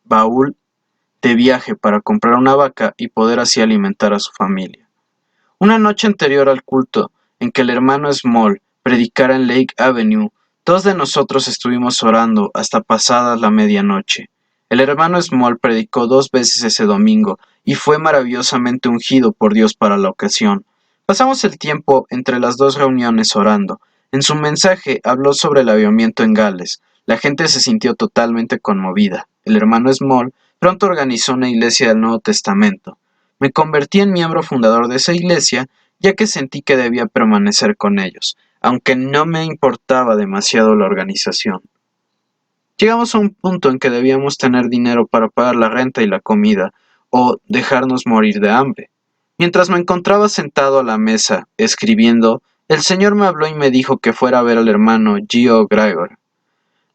baúl de viaje para comprar una vaca y poder así alimentar a su familia. Una noche anterior al culto en que el hermano Small predicara en Lake Avenue, dos de nosotros estuvimos orando hasta pasada la medianoche. El hermano Small predicó 2 veces ese domingo y fue maravillosamente ungido por Dios para la ocasión. Pasamos el tiempo entre las 2 reuniones orando. En su mensaje habló sobre el avivamiento en Gales. La gente se sintió totalmente conmovida. El hermano Small pronto organizó una iglesia del Nuevo Testamento. Me convertí en miembro fundador de esa iglesia, ya que sentí que debía permanecer con ellos, aunque no me importaba demasiado la organización. Llegamos a un punto en que debíamos tener dinero para pagar la renta y la comida, o dejarnos morir de hambre. Mientras me encontraba sentado a la mesa, escribiendo, el Señor me habló y me dijo que fuera a ver al hermano Gio Gregor.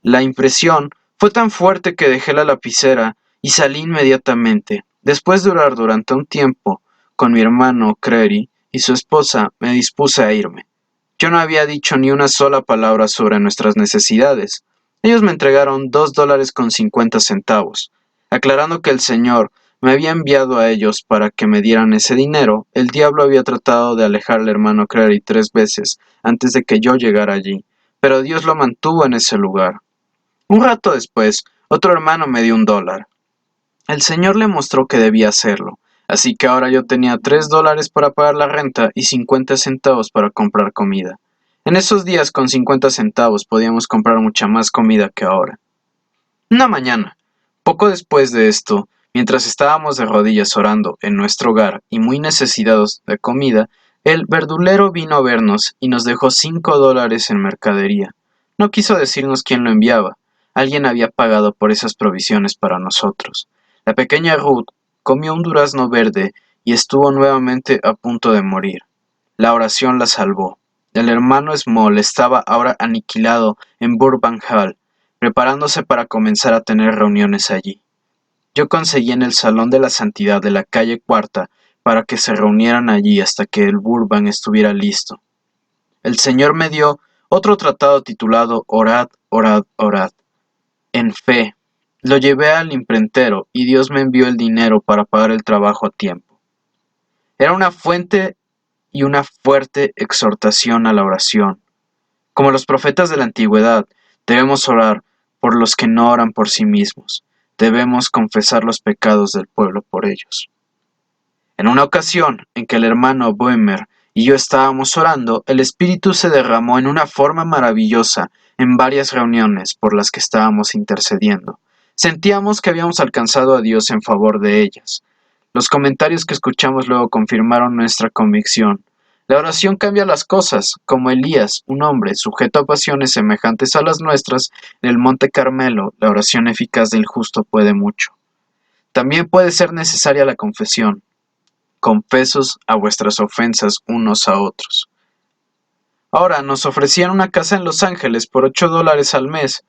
La impresión fue tan fuerte que dejé la lapicera y salí inmediatamente. Después de orar durante un tiempo con mi hermano Crery y su esposa, me dispuse a irme. Yo no había dicho ni una sola palabra sobre nuestras necesidades. Ellos me entregaron $2.50, aclarando que el Señor me había enviado a ellos para que me dieran ese dinero, el diablo había tratado de alejar al hermano Creary 3 veces antes de que yo llegara allí, pero Dios lo mantuvo en ese lugar. Un rato después, otro hermano me dio $1. El Señor le mostró que debía hacerlo, así que ahora yo tenía $3 para pagar la renta y 50 centavos para comprar comida. En esos días con 50 centavos podíamos comprar mucha más comida que ahora. Una mañana, poco después de esto, mientras estábamos de rodillas orando en nuestro hogar y muy necesitados de comida, el verdulero vino a vernos y nos dejó $5 en mercadería. No quiso decirnos quién lo enviaba. Alguien había pagado por esas provisiones para nosotros. La pequeña Ruth comió un durazno verde y estuvo nuevamente a punto de morir. La oración la salvó. El hermano Small estaba ahora aniquilado en Burbank Hall, preparándose para comenzar a tener reuniones allí. Yo conseguí en el Salón de la Santidad de la calle Cuarta para que se reunieran allí hasta que el Burbank estuviera listo. El Señor me dio otro tratado titulado Orad, orad, orad, en fe. Lo llevé al imprentero y Dios me envió el dinero para pagar el trabajo a tiempo. Era una fuente y una fuerte exhortación a la oración. Como los profetas de la antigüedad, debemos orar por los que no oran por sí mismos. Debemos confesar los pecados del pueblo por ellos. En una ocasión en que el hermano Boehmer y yo estábamos orando, el Espíritu se derramó en una forma maravillosa en varias reuniones por las que estábamos intercediendo. Sentíamos que habíamos alcanzado a Dios en favor de ellas. Los comentarios que escuchamos luego confirmaron nuestra convicción. La oración cambia las cosas, como Elías, un hombre sujeto a pasiones semejantes a las nuestras, en el Monte Carmelo, la oración eficaz del justo puede mucho. También puede ser necesaria la confesión. Confesos a vuestras ofensas unos a otros. Ahora nos ofrecían una casa en Los Ángeles por $8 al mes.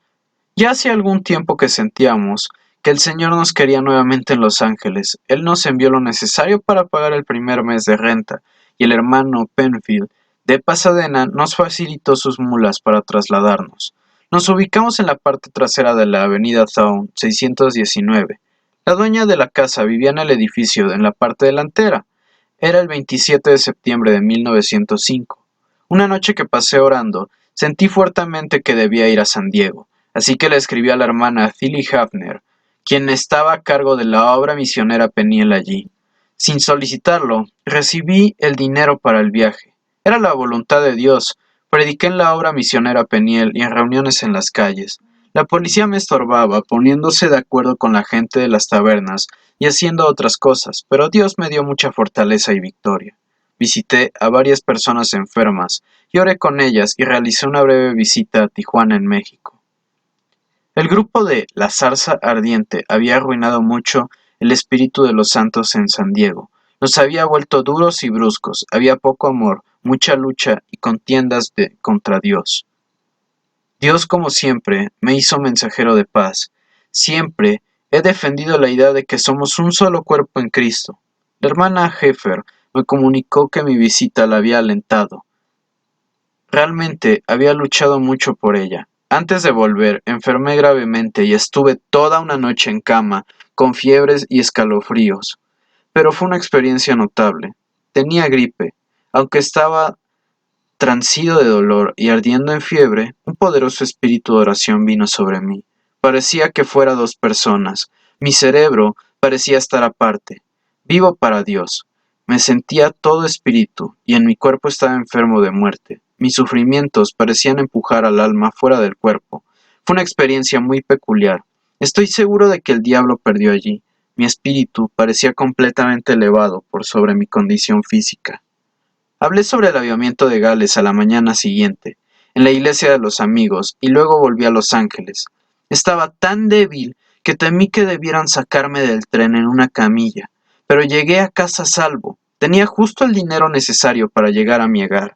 Ya hacía algún tiempo que sentíamos que el Señor nos quería nuevamente en Los Ángeles. Él nos envió lo necesario para pagar el primer mes de renta, y el hermano Penfield de Pasadena nos facilitó sus mulas para trasladarnos. Nos ubicamos en la parte trasera de la avenida Thorne 619. La dueña de la casa vivía en el edificio en la parte delantera. Era el 27 de septiembre de 1905. Una noche que pasé orando, sentí fuertemente que debía ir a San Diego. Así que le escribí a la hermana Tilly Hafner, quien estaba a cargo de la obra misionera Peniel allí. Sin solicitarlo, recibí el dinero para el viaje. Era la voluntad de Dios. Prediqué en la obra misionera Peniel y en reuniones en las calles. La policía me estorbaba, poniéndose de acuerdo con la gente de las tabernas y haciendo otras cosas, pero Dios me dio mucha fortaleza y victoria. Visité a varias personas enfermas y oré con ellas y realicé una breve visita a Tijuana en México. El grupo de La Zarza Ardiente había arruinado mucho el espíritu de los santos en San Diego. Los había vuelto duros y bruscos, había poco amor, mucha lucha y contiendas contra Dios. Dios, como siempre, me hizo mensajero de paz. Siempre he defendido la idea de que somos un solo cuerpo en Cristo. La hermana Heffer me comunicó que mi visita la había alentado. Realmente había luchado mucho por ella. Antes de volver, enfermé gravemente y estuve toda una noche en cama, con fiebres y escalofríos. Pero fue una experiencia notable. Tenía gripe. Aunque estaba transido de dolor y ardiendo en fiebre, un poderoso espíritu de oración vino sobre mí. Parecía que fuera dos personas. Mi cerebro parecía estar aparte. Vivo para Dios. Me sentía todo espíritu, y en mi cuerpo estaba enfermo de muerte. Mis sufrimientos parecían empujar al alma fuera del cuerpo. Fue una experiencia muy peculiar. Estoy seguro de que el diablo perdió allí. Mi espíritu parecía completamente elevado por sobre mi condición física. Hablé sobre el avivamiento de Gales a la mañana siguiente, en la iglesia de los amigos, y luego volví a Los Ángeles. Estaba tan débil que temí que debieran sacarme del tren en una camilla, pero llegué a casa a salvo. Tenía justo el dinero necesario para llegar a mi hogar.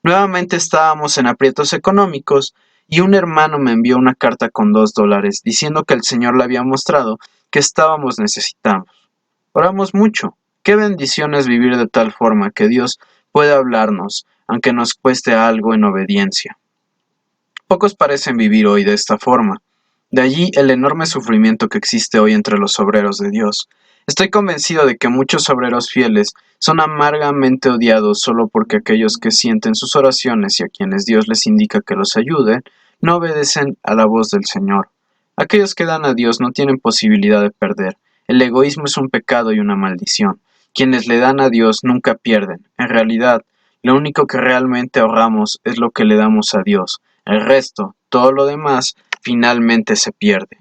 Nuevamente estábamos en aprietos económicos, y un hermano me envió una carta con $2, diciendo que el Señor le había mostrado que estábamos necesitados. Oramos mucho. Qué bendición es vivir de tal forma que Dios puede hablarnos, aunque nos cueste algo en obediencia. Pocos parecen vivir hoy de esta forma. De allí el enorme sufrimiento que existe hoy entre los obreros de Dios. Estoy convencido de que muchos obreros fieles son amargamente odiados solo porque aquellos que sienten sus oraciones y a quienes Dios les indica que los ayuden, no obedecen a la voz del Señor. Aquellos que dan a Dios no tienen posibilidad de perder. El egoísmo es un pecado y una maldición. Quienes le dan a Dios nunca pierden. En realidad, lo único que realmente ahorramos es lo que le damos a Dios. El resto, todo lo demás, finalmente se pierde.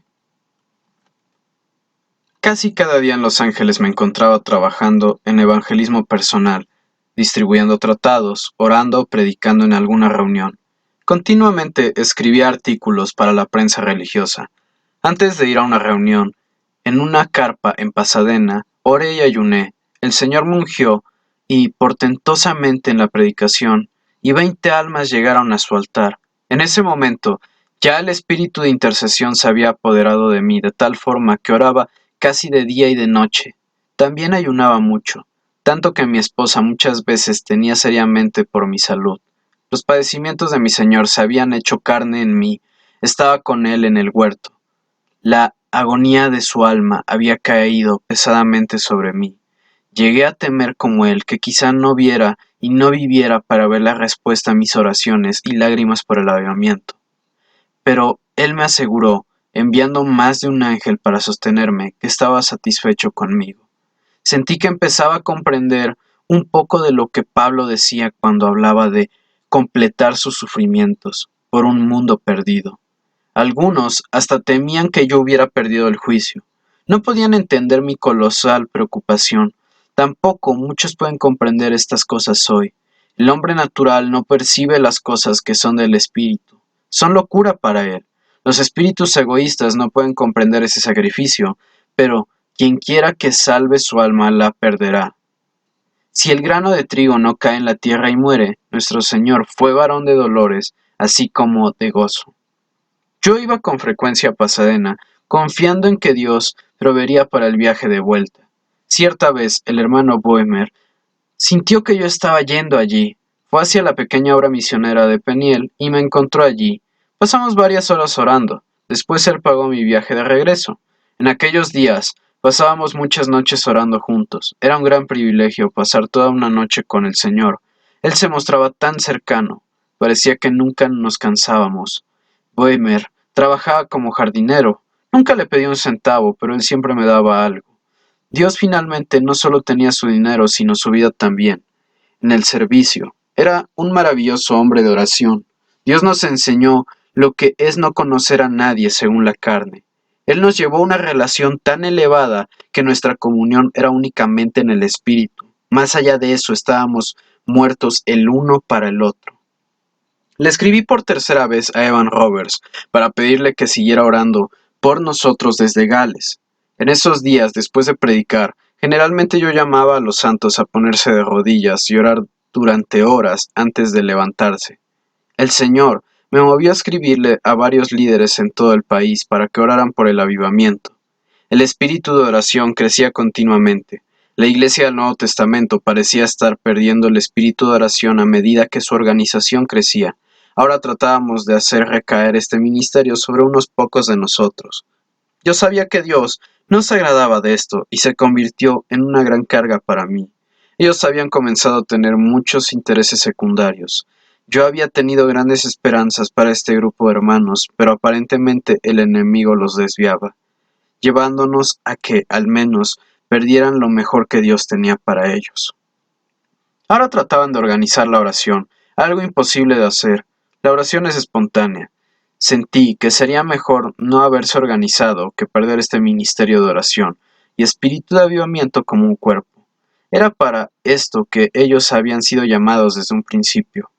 Casi cada día en Los Ángeles me encontraba trabajando en evangelismo personal, distribuyendo tratados, orando o predicando en alguna reunión. Continuamente escribía artículos para la prensa religiosa. Antes de ir a una reunión, en una carpa en Pasadena, oré y ayuné. El Señor me ungió y, portentosamente en la predicación, y 20 almas llegaron a su altar. En ese momento, ya el espíritu de intercesión se había apoderado de mí de tal forma que oraba casi de día y de noche. También ayunaba mucho, tanto que mi esposa muchas veces tenía seriamente por mi salud. Los padecimientos de mi Señor se habían hecho carne en mí. Estaba con Él en el huerto. La agonía de su alma había caído pesadamente sobre mí. Llegué a temer como Él que quizá no viera y no viviera para ver la respuesta a mis oraciones y lágrimas por el avivamiento. Pero Él me aseguró, enviando más de un ángel para sostenerme, que estaba satisfecho conmigo. Sentí que empezaba a comprender un poco de lo que Pablo decía cuando hablaba de completar sus sufrimientos por un mundo perdido. Algunos hasta temían que yo hubiera perdido el juicio. No podían entender mi colosal preocupación. Tampoco muchos pueden comprender estas cosas hoy. El hombre natural no percibe las cosas que son del espíritu. Son locura para él. Los espíritus egoístas no pueden comprender ese sacrificio, pero quien quiera que salve su alma la perderá. Si el grano de trigo no cae en la tierra y muere, nuestro Señor fue varón de dolores, así como de gozo. Yo iba con frecuencia a Pasadena, confiando en que Dios proveería para el viaje de vuelta. Cierta vez el hermano Boehmer sintió que yo estaba yendo allí. Fue hacia la pequeña obra misionera de Peniel y me encontró allí. Pasamos varias horas orando. Después él pagó mi viaje de regreso. En aquellos días pasábamos muchas noches orando juntos. Era un gran privilegio pasar toda una noche con el Señor. Él se mostraba tan cercano. Parecía que nunca nos cansábamos. Boehmer trabajaba como jardinero. Nunca le pedí un centavo, pero él siempre me daba algo. Dios finalmente no solo tenía su dinero, sino su vida también, en el servicio. Era un maravilloso hombre de oración. Dios nos enseñó lo que es no conocer a nadie según la carne. Él nos llevó a una relación tan elevada que nuestra comunión era únicamente en el espíritu. Más allá de eso, estábamos muertos el uno para el otro. Le escribí por tercera vez a Evan Roberts para pedirle que siguiera orando por nosotros desde Gales. En esos días, después de predicar, generalmente yo llamaba a los santos a ponerse de rodillas y orar durante horas antes de levantarse. El Señor me movió a escribirle a varios líderes en todo el país para que oraran por el avivamiento. El espíritu de oración crecía continuamente. La Iglesia del Nuevo Testamento parecía estar perdiendo el espíritu de oración a medida que su organización crecía. Ahora tratábamos de hacer recaer este ministerio sobre unos pocos de nosotros. Yo sabía que Dios no se agradaba de esto y se convirtió en una gran carga para mí. Ellos habían comenzado a tener muchos intereses secundarios. Yo había tenido grandes esperanzas para este grupo de hermanos, pero aparentemente el enemigo los desviaba, llevándonos a que, al menos, perdieran lo mejor que Dios tenía para ellos. Ahora trataban de organizar la oración, algo imposible de hacer. La oración es espontánea. Sentí que sería mejor no haberse organizado que perder este ministerio de oración y espíritu de avivamiento como un cuerpo. Era para esto que ellos habían sido llamados desde un principio.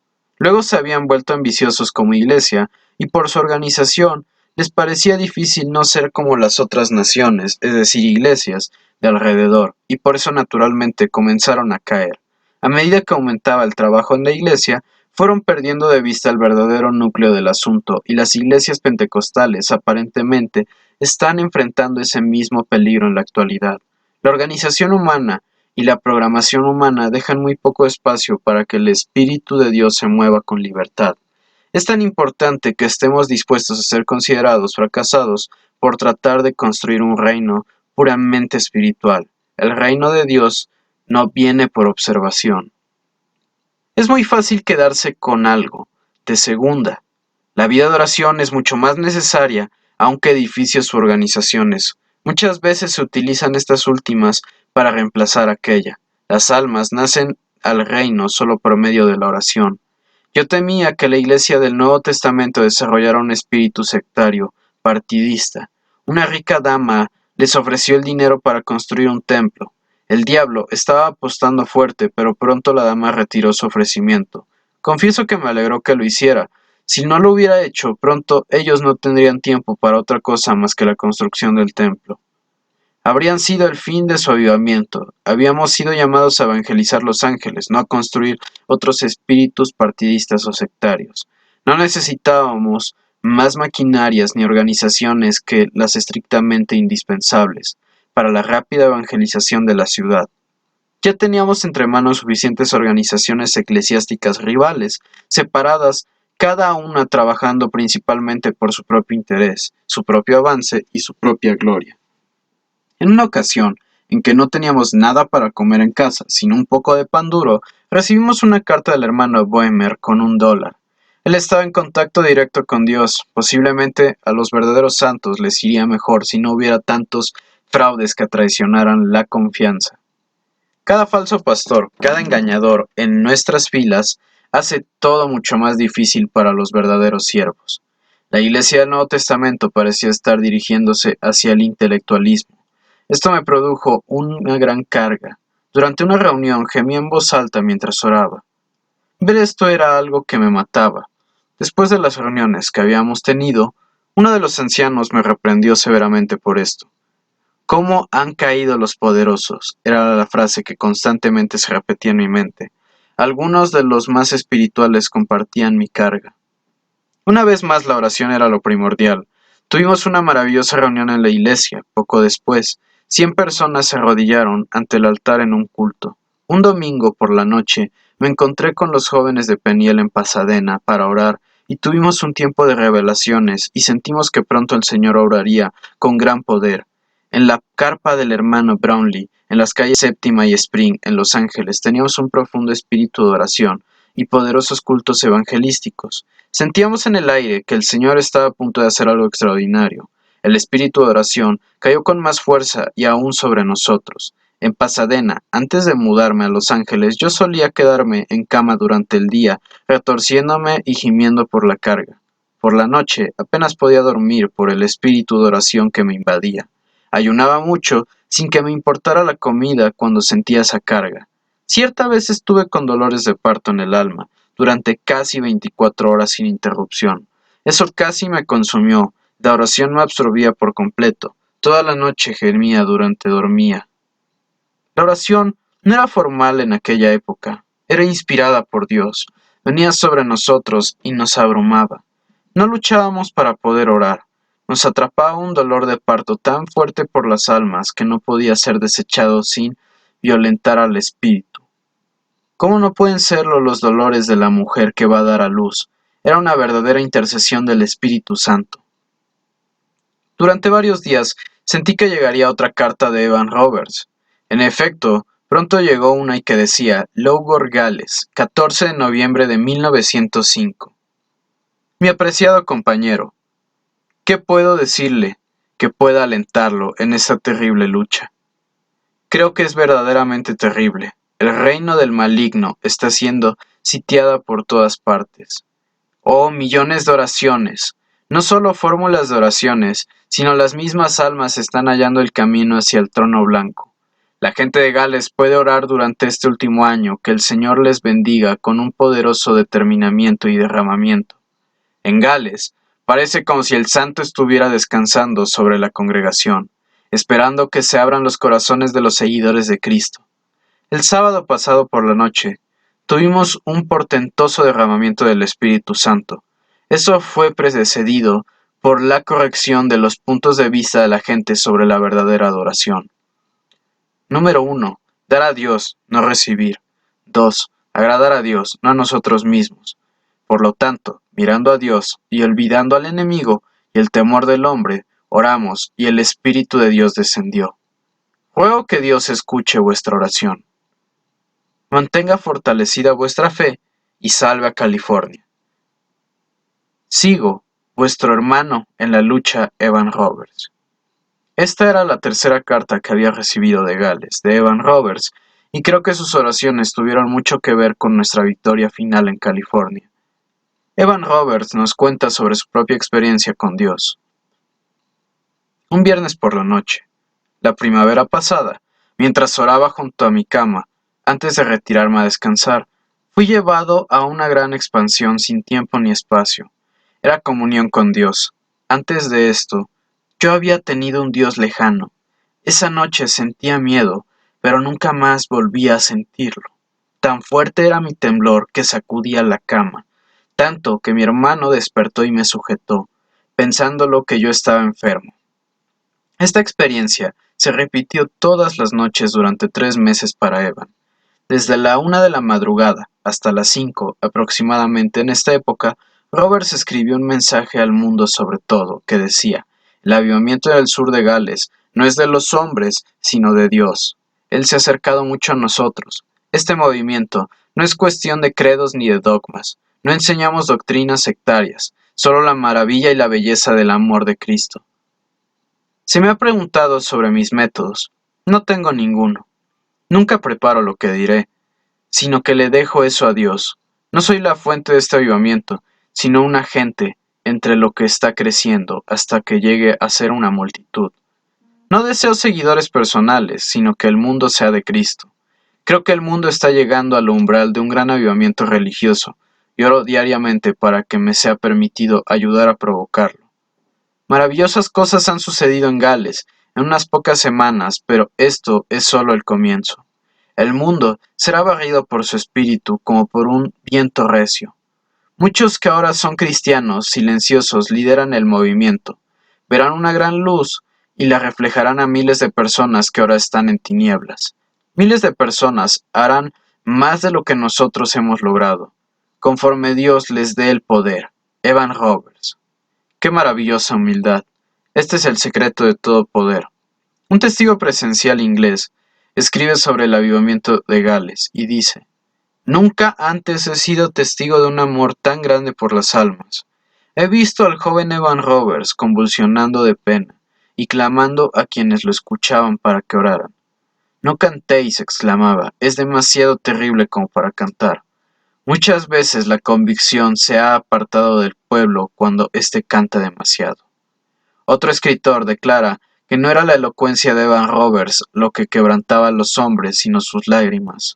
Luego se habían vuelto ambiciosos como iglesia y por su organización les parecía difícil no ser como las otras naciones, es decir, iglesias, de alrededor, y por eso naturalmente comenzaron a caer. A medida que aumentaba el trabajo en la iglesia, fueron perdiendo de vista el verdadero núcleo del asunto, y las iglesias pentecostales aparentemente están enfrentando ese mismo peligro en la actualidad. La organización humana y la programación humana dejan muy poco espacio para que el Espíritu de Dios se mueva con libertad. Es tan importante que estemos dispuestos a ser considerados fracasados por tratar de construir un reino puramente espiritual. El reino de Dios no viene por observación. Es muy fácil quedarse con algo de segunda. La vida de oración es mucho más necesaria, aunque edificios u organizaciones. Muchas veces se utilizan estas últimas para reemplazar aquella. Las almas nacen al reino solo por medio de la oración. Yo temía que la Iglesia del Nuevo Testamento desarrollara un espíritu sectario, partidista. Una rica dama les ofreció el dinero para construir un templo. El diablo estaba apostando fuerte, pero pronto la dama retiró su ofrecimiento. Confieso que me alegró que lo hiciera. Si no lo hubiera hecho, pronto ellos no tendrían tiempo para otra cosa más que la construcción del templo. Habrían sido el fin de su avivamiento. Habíamos sido llamados a evangelizar los ángeles, no a construir otros espíritus partidistas o sectarios. No necesitábamos más maquinarias ni organizaciones que las estrictamente indispensables para la rápida evangelización de la ciudad. Ya teníamos entre manos suficientes organizaciones eclesiásticas rivales, separadas, cada una trabajando principalmente por su propio interés, su propio avance y su propia gloria. En una ocasión, en que no teníamos nada para comer en casa, sino un poco de pan duro, recibimos una carta del hermano Boehmer con $1. Él estaba en contacto directo con Dios. Posiblemente a los verdaderos santos les iría mejor si no hubiera tantos fraudes que traicionaran la confianza. Cada falso pastor, cada engañador en nuestras filas hace todo mucho más difícil para los verdaderos siervos. La Iglesia del Nuevo Testamento parecía estar dirigiéndose hacia el intelectualismo. Esto me produjo una gran carga. Durante una reunión gemí en voz alta mientras oraba. Ver esto era algo que me mataba. Después de las reuniones que habíamos tenido, uno de los ancianos me reprendió severamente por esto. ¿Cómo han caído los poderosos? Era la frase que constantemente se repetía en mi mente. Algunos de los más espirituales compartían mi carga. Una vez más la oración era lo primordial. Tuvimos una maravillosa reunión en la iglesia. Poco después, 100 personas se arrodillaron ante el altar en un culto. Un domingo por la noche me encontré con los jóvenes de Peniel en Pasadena para orar y tuvimos un tiempo de revelaciones y sentimos que pronto el Señor obraría con gran poder. En la carpa del hermano Brownlee, en las calles Séptima y Spring, en Los Ángeles, teníamos un profundo espíritu de oración y poderosos cultos evangelísticos. Sentíamos en el aire que el Señor estaba a punto de hacer algo extraordinario. El espíritu de oración cayó con más fuerza y aún sobre nosotros. En Pasadena, antes de mudarme a Los Ángeles, yo solía quedarme en cama durante el día, retorciéndome y gimiendo por la carga. Por la noche apenas podía dormir por el espíritu de oración que me invadía. Ayunaba mucho, sin que me importara la comida cuando sentía esa carga. Cierta vez estuve con dolores de parto en el alma, durante casi 24 horas sin interrupción. Eso casi me consumió, la oración me absorbía por completo. Toda la noche gemía durante dormía. La oración no era formal en aquella época, era inspirada por Dios. Venía sobre nosotros y nos abrumaba. No luchábamos para poder orar. Nos atrapaba un dolor de parto tan fuerte por las almas que no podía ser desechado sin violentar al espíritu. ¿Cómo no pueden serlo los dolores de la mujer que va a dar a luz? Era una verdadera intercesión del Espíritu Santo. Durante varios días sentí que llegaría otra carta de Evan Roberts. En efecto, pronto llegó una que decía Lowgor, Gales, 14 de noviembre de 1905. Mi apreciado compañero, ¿qué puedo decirle que pueda alentarlo en esta terrible lucha? Creo que es verdaderamente terrible. El reino del maligno está siendo sitiada por todas partes. Oh, millones de oraciones. No solo fórmulas de oraciones, sino las mismas almas están hallando el camino hacia el trono blanco. La gente de Gales puede orar durante este último año que el Señor les bendiga con un poderoso determinamiento y derramamiento. En Gales, parece como si el santo estuviera descansando sobre la congregación, esperando que se abran los corazones de los seguidores de Cristo. El sábado pasado por la noche, tuvimos un portentoso derramamiento del Espíritu Santo. Eso fue precedido por la corrección de los puntos de vista de la gente sobre la verdadera adoración. Número 1. Dar a Dios, no recibir. 2. Agradar a Dios, no a nosotros mismos. Por lo tanto, mirando a Dios y olvidando al enemigo y el temor del hombre, oramos y el Espíritu de Dios descendió. Ruego que Dios escuche vuestra oración, mantenga fortalecida vuestra fe y salve a California. Sigo, vuestro hermano en la lucha, Evan Roberts. Esta era la tercera carta que había recibido de Gales, de Evan Roberts, y creo que sus oraciones tuvieron mucho que ver con nuestra victoria final en California. Evan Roberts nos cuenta sobre su propia experiencia con Dios. Un viernes por la noche, la primavera pasada, mientras oraba junto a mi cama, antes de retirarme a descansar, fui llevado a una gran expansión sin tiempo ni espacio. Era comunión con Dios. Antes de esto, yo había tenido un Dios lejano. Esa noche sentía miedo, pero nunca más volví a sentirlo. Tan fuerte era mi temblor que sacudía la cama, tanto que mi hermano despertó y me sujetó, pensándolo que yo estaba enfermo. Esta experiencia se repitió todas las noches durante 3 meses para Evan. Desde la 1 de la madrugada hasta las 5 aproximadamente en esta época, Roberts escribió un mensaje al mundo sobre todo, que decía: el avivamiento del sur de Gales no es de los hombres, sino de Dios. Él se ha acercado mucho a nosotros. Este movimiento no es cuestión de credos ni de dogmas. No enseñamos doctrinas sectarias, solo la maravilla y la belleza del amor de Cristo. Se me ha preguntado sobre mis métodos. No tengo ninguno. Nunca preparo lo que diré, sino que le dejo eso a Dios. No soy la fuente de este avivamiento, sino un agente entre lo que está creciendo hasta que llegue a ser una multitud. No deseo seguidores personales, sino que el mundo sea de Cristo. Creo que el mundo está llegando al umbral de un gran avivamiento religioso, y oro diariamente para que me sea permitido ayudar a provocarlo. Maravillosas cosas han sucedido en Gales en unas pocas semanas, pero esto es solo el comienzo. El mundo será barrido por su espíritu como por un viento recio. Muchos que ahora son cristianos silenciosos lideran el movimiento. Verán una gran luz y la reflejarán a miles de personas que ahora están en tinieblas. Miles de personas harán más de lo que nosotros hemos logrado, conforme Dios les dé el poder. Evan Roberts. ¡Qué maravillosa humildad! Este es el secreto de todo poder. Un testigo presencial inglés escribe sobre el avivamiento de Gales y dice: nunca antes he sido testigo de un amor tan grande por las almas. He visto al joven Evan Roberts convulsionando de pena y clamando a quienes lo escuchaban para que oraran. No cantéis, exclamaba, es demasiado terrible como para cantar. Muchas veces la convicción se ha apartado del pueblo cuando éste canta demasiado. Otro escritor declara que no era la elocuencia de Evan Roberts lo que quebrantaba a los hombres, sino sus lágrimas.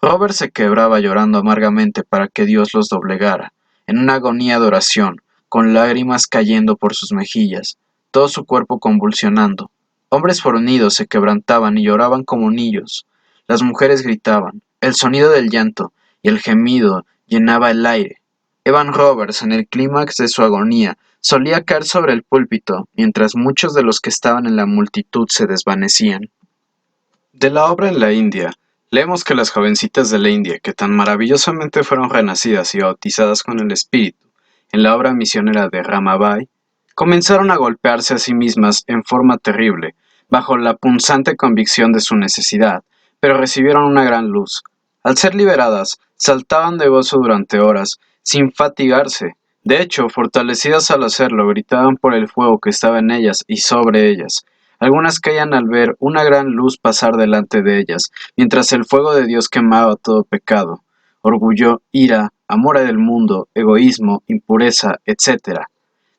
Roberts se quebraba llorando amargamente para que Dios los doblegara, en una agonía de oración, con lágrimas cayendo por sus mejillas, todo su cuerpo convulsionando. Hombres fornidos se quebrantaban y lloraban como niños. Las mujeres gritaban. El sonido del llanto y el gemido llenaba el aire. Evan Roberts, en el clímax de su agonía, solía caer sobre el púlpito, mientras muchos de los que estaban en la multitud se desvanecían. De la obra en la India, leemos que las jovencitas de la India, que tan maravillosamente fueron renacidas y bautizadas con el Espíritu en la obra misionera de Ramabai, comenzaron a golpearse a sí mismas en forma terrible, bajo la punzante convicción de su necesidad, pero recibieron una gran luz. Al ser liberadas, saltaban de gozo durante horas, sin fatigarse. De hecho, fortalecidas al hacerlo, gritaban por el fuego que estaba en ellas y sobre ellas. Algunas caían al ver una gran luz pasar delante de ellas, mientras el fuego de Dios quemaba todo pecado, orgullo, ira, amor del mundo, egoísmo, impureza, etc.,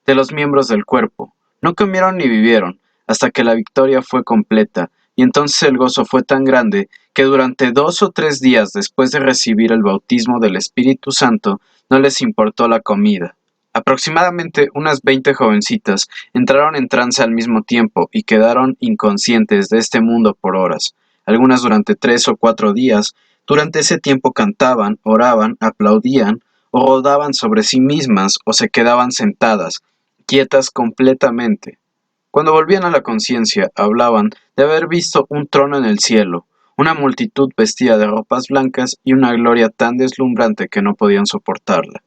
de los miembros del cuerpo. No comieron ni vivieron, hasta que la victoria fue completa, y entonces el gozo fue tan grande que durante 2 o 3 días después de recibir el bautismo del Espíritu Santo, no les importó la comida. Aproximadamente unas 20 jovencitas entraron en trance al mismo tiempo y quedaron inconscientes de este mundo por horas, algunas durante 3 o 4 días. Durante ese tiempo cantaban, oraban, aplaudían, o rodaban sobre sí mismas o se quedaban sentadas, quietas completamente. Cuando volvían a la conciencia, hablaban de haber visto un trono en el cielo, una multitud vestida de ropas blancas y una gloria tan deslumbrante que no podían soportarla.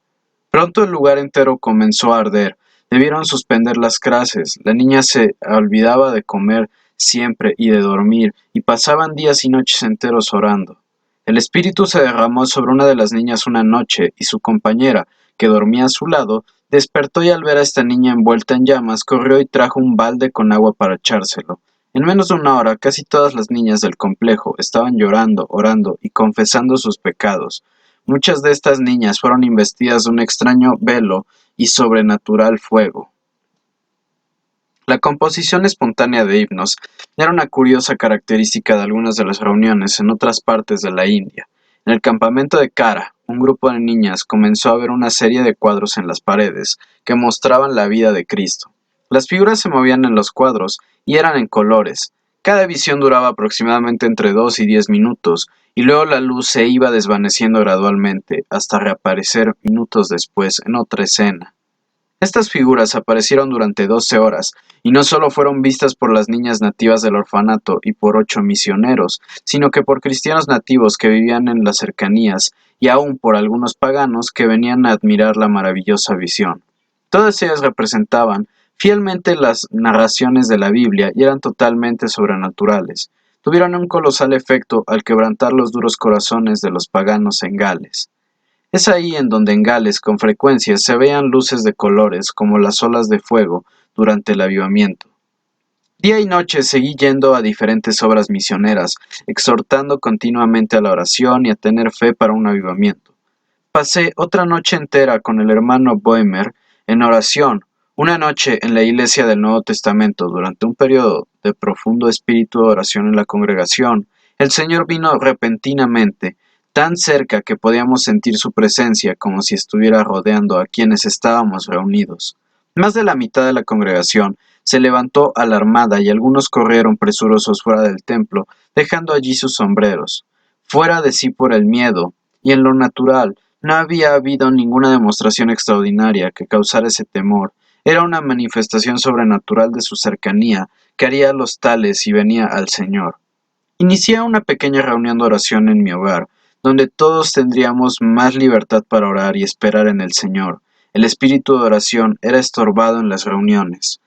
Pronto el lugar entero comenzó a arder. Debieron suspender las clases. La niña se olvidaba de comer siempre y de dormir, y pasaban días y noches enteros orando. El Espíritu se derramó sobre una de las niñas una noche, y su compañera, que dormía a su lado, despertó y al ver a esta niña envuelta en llamas, corrió y trajo un balde con agua para echárselo. En menos de una hora, casi todas las niñas del complejo estaban llorando, orando y confesando sus pecados. Muchas de estas niñas fueron investidas de un extraño velo y sobrenatural fuego. La composición espontánea de himnos era una curiosa característica de algunas de las reuniones en otras partes de la India. En el campamento de Kara, un grupo de niñas comenzó a ver una serie de cuadros en las paredes que mostraban la vida de Cristo. Las figuras se movían en los cuadros y eran en colores. Cada visión duraba aproximadamente entre 2 y 10 minutos, y luego la luz se iba desvaneciendo gradualmente hasta reaparecer minutos después en otra escena. Estas figuras aparecieron durante 12 horas, y no solo fueron vistas por las niñas nativas del orfanato y por 8 misioneros, sino que por cristianos nativos que vivían en las cercanías, y aún por algunos paganos que venían a admirar la maravillosa visión. Todas ellas representaban fielmente las narraciones de la Biblia y eran totalmente sobrenaturales. Tuvieron un colosal efecto al quebrantar los duros corazones de los paganos en Gales. Es ahí en donde en Gales con frecuencia se veían luces de colores como las olas de fuego durante el avivamiento. Día y noche seguí yendo a diferentes obras misioneras, exhortando continuamente a la oración y a tener fe para un avivamiento. Pasé otra noche entera con el hermano Boehmer en oración, una noche en la iglesia del Nuevo Testamento durante un periodo de profundo espíritu de oración en la congregación. El Señor vino repentinamente, tan cerca que podíamos sentir su presencia como si estuviera rodeando a quienes estábamos reunidos. Más de la mitad de la congregación se levantó alarmada y algunos corrieron presurosos fuera del templo, dejando allí sus sombreros. Fuera de sí por el miedo, y en lo natural, no había habido ninguna demostración extraordinaria que causara ese temor. Era una manifestación sobrenatural de su cercanía que haría los tales si venía al Señor. Inicié una pequeña reunión de oración en mi hogar, donde todos tendríamos más libertad para orar y esperar en el Señor. El espíritu de oración era estorbado en las reuniones.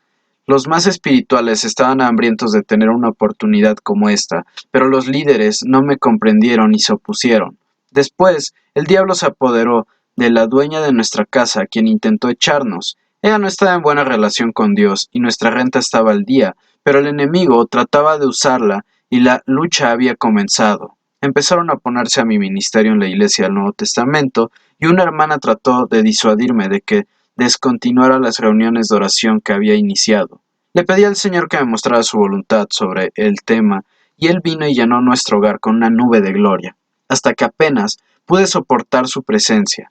Los más espirituales estaban hambrientos de tener una oportunidad como esta, pero los líderes no me comprendieron y se opusieron. Después, el diablo se apoderó de la dueña de nuestra casa, quien intentó echarnos. Ella no estaba en buena relación con Dios y nuestra renta estaba al día, pero el enemigo trataba de usarla y la lucha había comenzado. Empezaron a ponerse a mi ministerio en la iglesia del Nuevo Testamento y una hermana trató de disuadirme de que descontinuara las reuniones de oración que había iniciado. Le pedí al Señor que me mostrara su voluntad sobre el tema, y Él vino y llenó nuestro hogar con una nube de gloria, hasta que apenas pude soportar su presencia.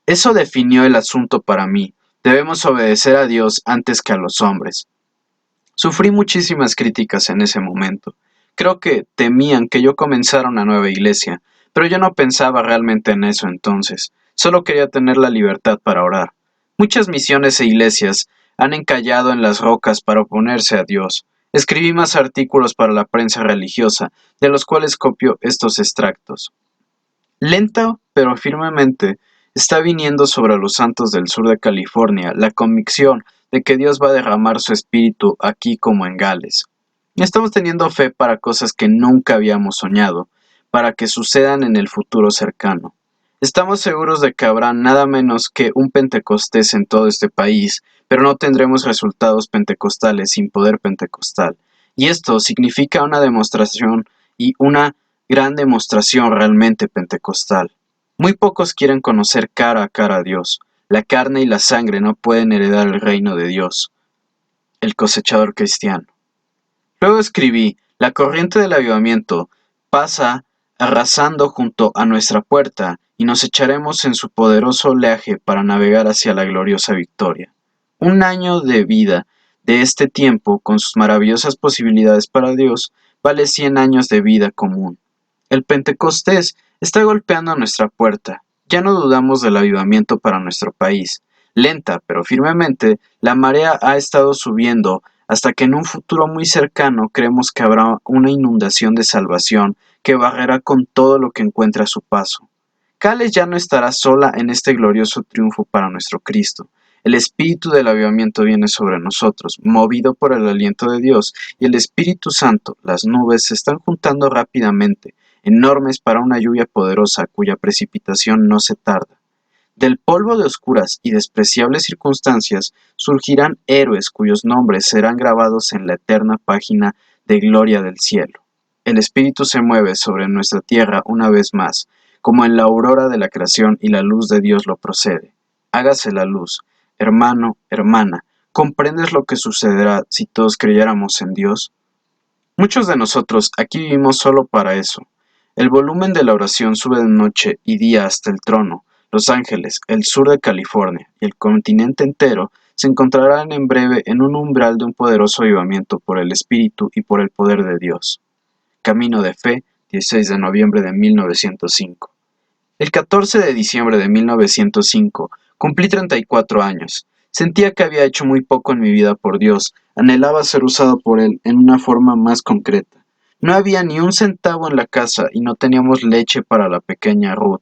Eso definió el asunto para mí. Debemos obedecer a Dios antes que a los hombres. Sufrí muchísimas críticas en ese momento. Creo que temían que yo comenzara una nueva iglesia, pero yo no pensaba realmente en eso entonces. Solo quería tener la libertad para orar. Muchas misiones e iglesias han encallado en las rocas para oponerse a Dios. Escribí más artículos para la prensa religiosa, de los cuales copio estos extractos. Lenta pero firmemente está viniendo sobre los santos del sur de California la convicción de que Dios va a derramar su espíritu aquí como en Gales. Estamos teniendo fe para cosas que nunca habíamos soñado, para que sucedan en el futuro cercano. Estamos seguros de que habrá nada menos que un Pentecostés en todo este país, pero no tendremos resultados pentecostales sin poder pentecostal. Y esto significa una demostración y una gran demostración realmente pentecostal. Muy pocos quieren conocer cara a cara a Dios. La carne y la sangre no pueden heredar el reino de Dios. El cosechador cristiano. Luego escribí, la corriente del avivamiento pasa arrasando junto a nuestra puerta y nos echaremos en su poderoso oleaje para navegar hacia la gloriosa victoria. Un año de vida de este tiempo, con sus maravillosas posibilidades para Dios, vale 100 años de vida común. El Pentecostés está golpeando a nuestra puerta. Ya no dudamos del avivamiento para nuestro país. Lenta pero firmemente, la marea ha estado subiendo hasta que en un futuro muy cercano creemos que habrá una inundación de salvación que barrerá con todo lo que encuentre a su paso. Gales ya no estará sola en este glorioso triunfo para nuestro Cristo. El espíritu del avivamiento viene sobre nosotros, movido por el aliento de Dios, y el Espíritu Santo, las nubes se están juntando rápidamente, enormes para una lluvia poderosa cuya precipitación no se tarda. Del polvo de oscuras y despreciables circunstancias surgirán héroes cuyos nombres serán grabados en la eterna página de gloria del cielo. El Espíritu se mueve sobre nuestra tierra una vez más, como en la aurora de la creación y la luz de Dios lo procede. Hágase la luz. Hermano, hermana, ¿comprendes lo que sucederá si todos creyéramos en Dios? Muchos de nosotros aquí vivimos solo para eso. El volumen de la oración sube de noche y día hasta el trono. Los Ángeles, el sur de California y el continente entero se encontrarán en breve en un umbral de un poderoso avivamiento por el Espíritu y por el poder de Dios. Camino de Fe, 16 de noviembre de 1905. El 14 de diciembre de 1905 cumplí 34 años. Sentía que había hecho muy poco en mi vida por Dios, anhelaba ser usado por Él en una forma más concreta. No había ni un centavo en la casa y no teníamos leche para la pequeña Ruth.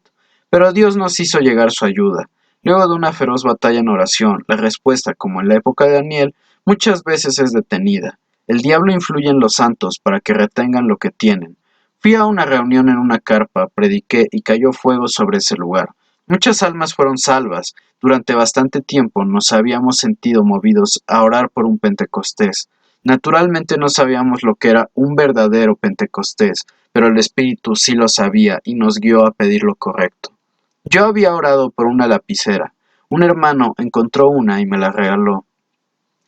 Pero Dios nos hizo llegar su ayuda. Luego de una feroz batalla en oración, la respuesta, como en la época de Daniel, muchas veces es detenida. El diablo influye en los santos para que retengan lo que tienen. Fui a una reunión en una carpa, prediqué y cayó fuego sobre ese lugar. Muchas almas fueron salvas. Durante bastante tiempo nos habíamos sentido movidos a orar por un Pentecostés. Naturalmente no sabíamos lo que era un verdadero Pentecostés, pero el Espíritu sí lo sabía y nos guió a pedir lo correcto. Yo había orado por una lapicera. Un hermano encontró una y me la regaló.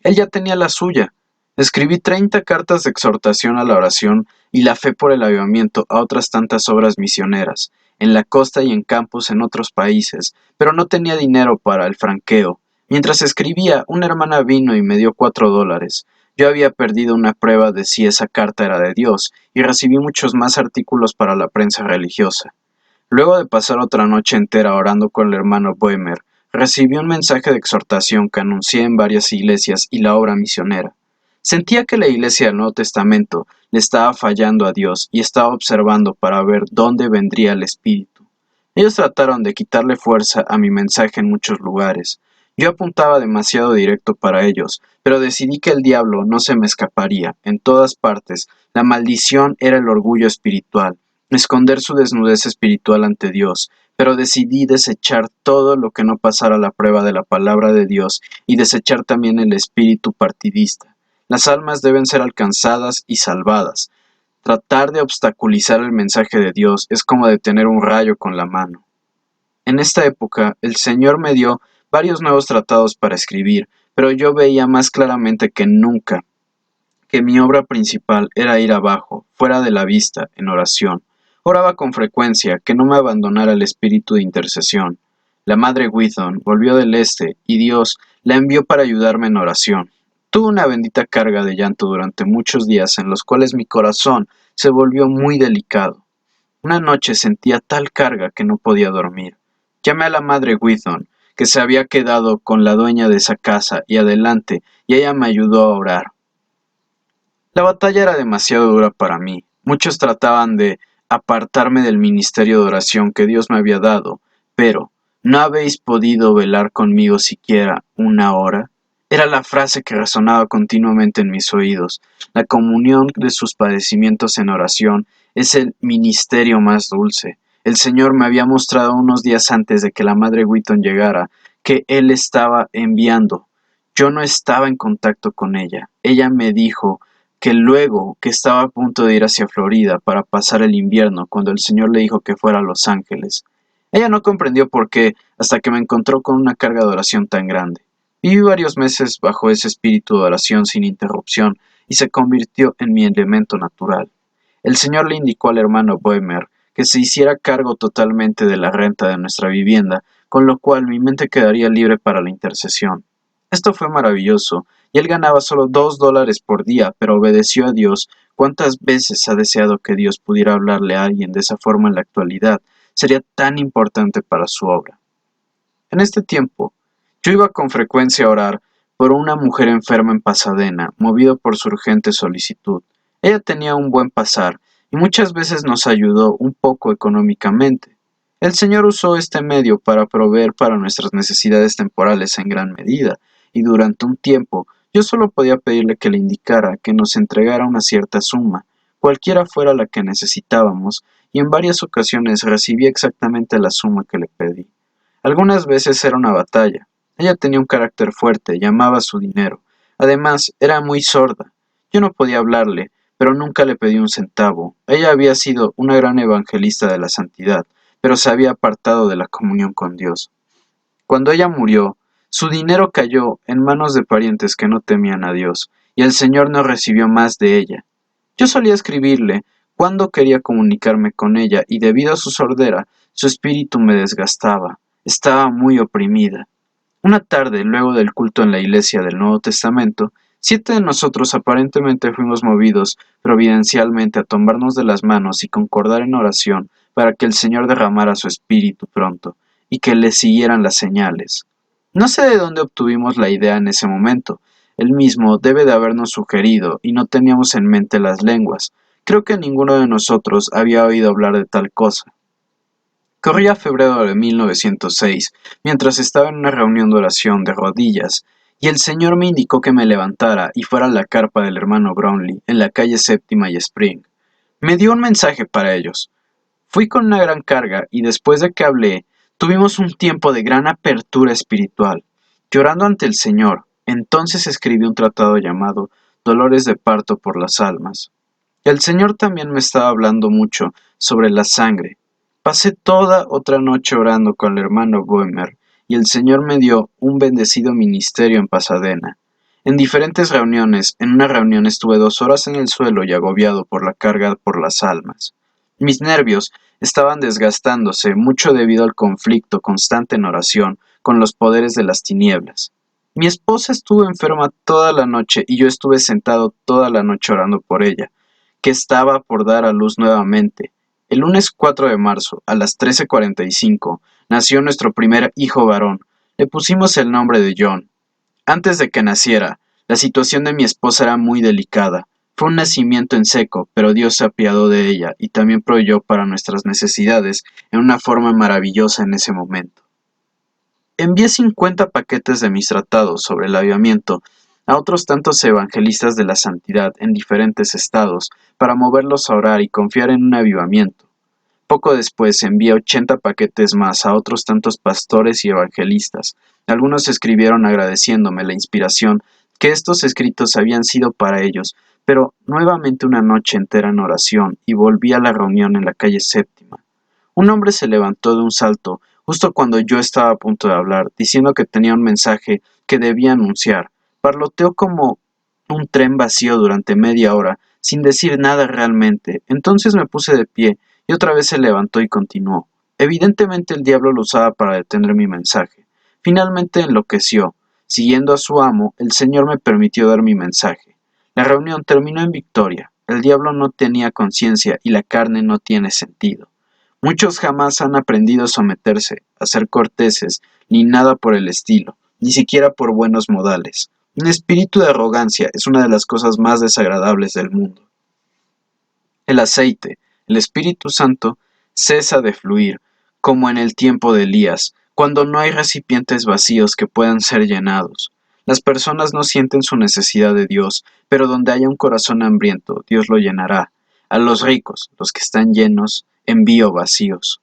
Él ya tenía la suya. Escribí 30 cartas de exhortación a la oración y la fe por el avivamiento a otras tantas obras misioneras, en la costa y en campos en otros países, pero no tenía dinero para el franqueo. Mientras escribía, una hermana vino y me dio $4. Yo había perdido una prueba de si esa carta era de Dios, y recibí muchos más artículos para la prensa religiosa. Luego de pasar otra noche entera orando con el hermano Boehmer, recibí un mensaje de exhortación que anuncié en varias iglesias y la obra misionera. Sentía que la iglesia del Nuevo Testamento le estaba fallando a Dios y estaba observando para ver dónde vendría el Espíritu. Ellos trataron de quitarle fuerza a mi mensaje en muchos lugares. Yo apuntaba demasiado directo para ellos, pero decidí que el diablo no se me escaparía. En todas partes, la maldición era el orgullo espiritual, esconder su desnudez espiritual ante Dios, pero decidí desechar todo lo que no pasara la prueba de la palabra de Dios y desechar también el espíritu partidista. Las almas deben ser alcanzadas y salvadas. Tratar de obstaculizar el mensaje de Dios es como detener un rayo con la mano. En esta época, el Señor me dio varios nuevos tratados para escribir, pero yo veía más claramente que nunca que mi obra principal era ir abajo, fuera de la vista, en oración. Oraba con frecuencia que no me abandonara el espíritu de intercesión. La madre Withon volvió del este y Dios la envió para ayudarme en oración. Tuve una bendita carga de llanto durante muchos días en los cuales mi corazón se volvió muy delicado. Una noche sentía tal carga que no podía dormir. Llamé a la madre Withon, que se había quedado con la dueña de esa casa y adelante, y ella me ayudó a orar. La batalla era demasiado dura para mí. Muchos trataban de apartarme del ministerio de oración que Dios me había dado, pero ¿no habéis podido velar conmigo siquiera una hora? Era la frase que resonaba continuamente en mis oídos. La comunión de sus padecimientos en oración es el ministerio más dulce. El Señor me había mostrado unos días antes de que la madre Wheaton llegara que Él estaba enviando. Yo no estaba en contacto con ella. Ella me dijo que luego que estaba a punto de ir hacia Florida para pasar el invierno, cuando el Señor le dijo que fuera a Los Ángeles. Ella no comprendió por qué hasta que me encontró con una carga de oración tan grande. Viví varios meses bajo ese espíritu de oración sin interrupción y se convirtió en mi elemento natural. El Señor le indicó al hermano Boehmer que se hiciera cargo totalmente de la renta de nuestra vivienda, con lo cual mi mente quedaría libre para la intercesión. Esto fue maravilloso, y él ganaba solo $2 por día, pero obedeció a Dios. ¿Cuántas veces ha deseado que Dios pudiera hablarle a alguien de esa forma en la actualidad? Sería tan importante para su obra. En este tiempo, yo iba con frecuencia a orar por una mujer enferma en Pasadena, movido por su urgente solicitud. Ella tenía un buen pasar y muchas veces nos ayudó un poco económicamente. El Señor usó este medio para proveer para nuestras necesidades temporales en gran medida, y durante un tiempo yo solo podía pedirle que le indicara que nos entregara una cierta suma, cualquiera fuera la que necesitábamos, y en varias ocasiones recibí exactamente la suma que le pedí. Algunas veces era una batalla. Ella tenía un carácter fuerte y amaba su dinero. Además, era muy sorda. Yo no podía hablarle, pero nunca le pedí un centavo. Ella había sido una gran evangelista de la santidad, pero se había apartado de la comunión con Dios. Cuando ella murió, su dinero cayó en manos de parientes que no temían a Dios, y el Señor no recibió más de ella. Yo solía escribirle cuando quería comunicarme con ella, y debido a su sordera, su espíritu me desgastaba. Estaba muy oprimida. Una tarde, luego del culto en la iglesia del Nuevo Testamento, 7 de nosotros aparentemente fuimos movidos providencialmente a tomarnos de las manos y concordar en oración para que el Señor derramara su espíritu pronto, y que le siguieran las señales. No sé de dónde obtuvimos la idea en ese momento. Él mismo debe de habernos sugerido, y no teníamos en mente las lenguas. Creo que ninguno de nosotros había oído hablar de tal cosa. Corría febrero de 1906, mientras estaba en una reunión de oración de rodillas, y el Señor me indicó que me levantara y fuera a la carpa del hermano Brownlee, en la calle Séptima y Spring. Me dio un mensaje para ellos. Fui con una gran carga, y después de que hablé, tuvimos un tiempo de gran apertura espiritual, llorando ante el Señor. Entonces escribí un tratado llamado Dolores de parto por las almas. El Señor también me estaba hablando mucho sobre la sangre. Pasé toda otra noche orando con el hermano Boehmer, y el Señor me dio un bendecido ministerio en Pasadena. En diferentes reuniones, en una reunión estuve 2 horas en el suelo y agobiado por la carga por las almas. Mis nervios estaban desgastándose mucho debido al conflicto constante en oración con los poderes de las tinieblas. Mi esposa estuvo enferma toda la noche y yo estuve sentado toda la noche orando por ella, que estaba por dar a luz nuevamente. El lunes 4 de marzo, a las 13:45, nació nuestro primer hijo varón. Le pusimos el nombre de John. Antes de que naciera, la situación de mi esposa era muy delicada. Fue un nacimiento en seco, pero Dios se apiadó de ella y también proveyó para nuestras necesidades en una forma maravillosa en ese momento. Envié 50 paquetes de mis tratados sobre el avivamiento a otros tantos evangelistas de la santidad en diferentes estados para moverlos a orar y confiar en un avivamiento. Poco después envié 80 paquetes más a otros tantos pastores y evangelistas. Algunos escribieron agradeciéndome la inspiración que estos escritos habían sido para ellos, pero nuevamente una noche entera en oración y volví a la reunión en la calle Séptima. Un hombre se levantó de un salto justo cuando yo estaba a punto de hablar, diciendo que tenía un mensaje que debía anunciar. Parloteó como un tren vacío durante media hora, sin decir nada realmente. Entonces me puse de pie y otra vez se levantó y continuó. Evidentemente el diablo lo usaba para detener mi mensaje. Finalmente enloqueció. Siguiendo a su amo, el Señor me permitió dar mi mensaje. La reunión terminó en victoria. El diablo no tenía conciencia y la carne no tiene sentido. Muchos jamás han aprendido a someterse, a ser corteses, ni nada por el estilo, ni siquiera por buenos modales. Un espíritu de arrogancia es una de las cosas más desagradables del mundo. El aceite, el Espíritu Santo, cesa de fluir, como en el tiempo de Elías, cuando no hay recipientes vacíos que puedan ser llenados. Las personas no sienten su necesidad de Dios, pero donde haya un corazón hambriento, Dios lo llenará. A los ricos, los que están llenos, envío vacíos.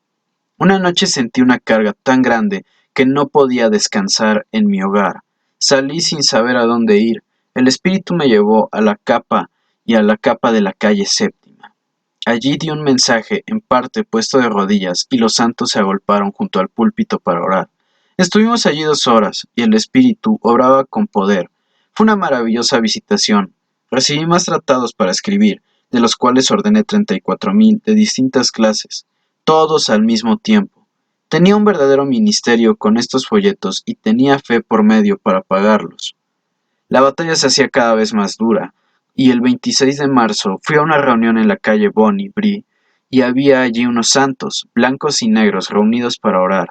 Una noche sentí una carga tan grande que no podía descansar en mi hogar. Salí sin saber a dónde ir. El Espíritu me llevó a la capa y a la capa de la calle Séptima. Allí di un mensaje, en parte puesto de rodillas, y los santos se agolparon junto al púlpito para orar. Estuvimos allí 2 horas, y el Espíritu obraba con poder. Fue una maravillosa visitación. Recibí más tratados para escribir, de los cuales ordené 34,000 de distintas clases, todos al mismo tiempo. Tenía un verdadero ministerio con estos folletos y tenía fe por medio para pagarlos. La batalla se hacía cada vez más dura, y el 26 de marzo fui a una reunión en la calle Bonnie Brie, y había allí unos santos, blancos y negros, reunidos para orar.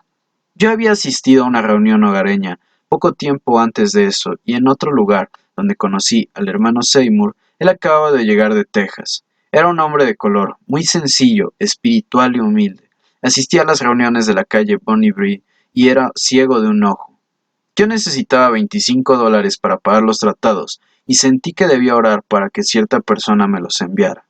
Yo había asistido a una reunión hogareña poco tiempo antes de eso, y en otro lugar, donde conocí al hermano Seymour. Él acababa de llegar de Texas. Era un hombre de color, muy sencillo, espiritual y humilde. Asistía a las reuniones de la calle Bonneville y era ciego de un ojo. Yo necesitaba $25 para pagar los tratados y sentí que debía orar para que cierta persona me los enviara.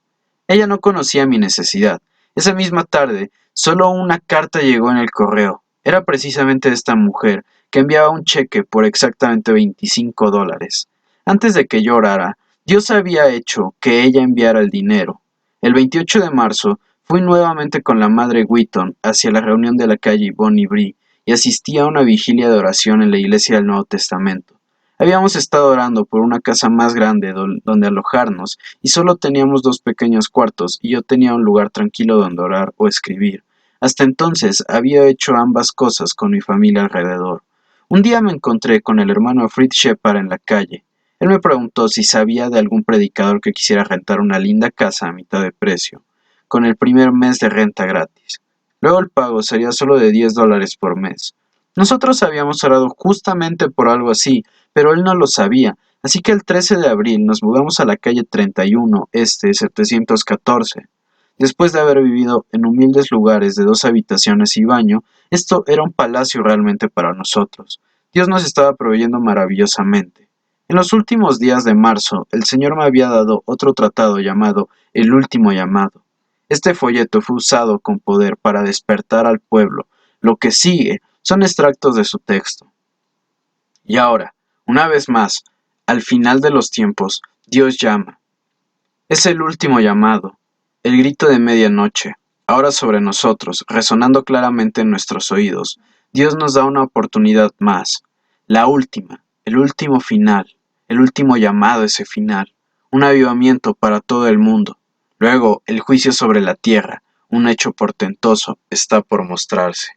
Ella no conocía mi necesidad. Esa misma tarde, solo una carta llegó en el correo. Era precisamente esta mujer que enviaba un cheque por exactamente $25. Antes de que yo orara, Dios había hecho que ella enviara el dinero. El 28 de marzo fui nuevamente con la madre Wheaton hacia la reunión de la calle Bonneville y asistí a una vigilia de oración en la iglesia del Nuevo Testamento. Habíamos estado orando por una casa más grande donde alojarnos y solo teníamos 2 pequeños cuartos y yo tenía un lugar tranquilo donde orar o escribir. Hasta entonces había hecho ambas cosas con mi familia alrededor. Un día me encontré con el hermano Fritz Shepard en la calle. Él me preguntó si sabía de algún predicador que quisiera rentar una linda casa a mitad de precio, con el primer mes de renta gratis. Luego el pago sería solo de $10 por mes. Nosotros habíamos orado justamente por algo así, pero él no lo sabía, así que el 13 de abril nos mudamos a la calle 31 Este 714. Después de haber vivido en humildes lugares de 2 habitaciones y baño, esto era un palacio realmente para nosotros. Dios nos estaba proveyendo maravillosamente. En los últimos días de marzo, el Señor me había dado otro tratado llamado El Último Llamado. Este folleto fue usado con poder para despertar al pueblo. Lo que sigue son extractos de su texto. Y ahora, una vez más, al final de los tiempos, Dios llama. Es el último llamado, el grito de medianoche, ahora sobre nosotros, resonando claramente en nuestros oídos. Dios nos da una oportunidad más, la última, el último final, el último llamado, ese final, un avivamiento para todo el mundo. Luego, el juicio sobre la tierra, un hecho portentoso, está por mostrarse.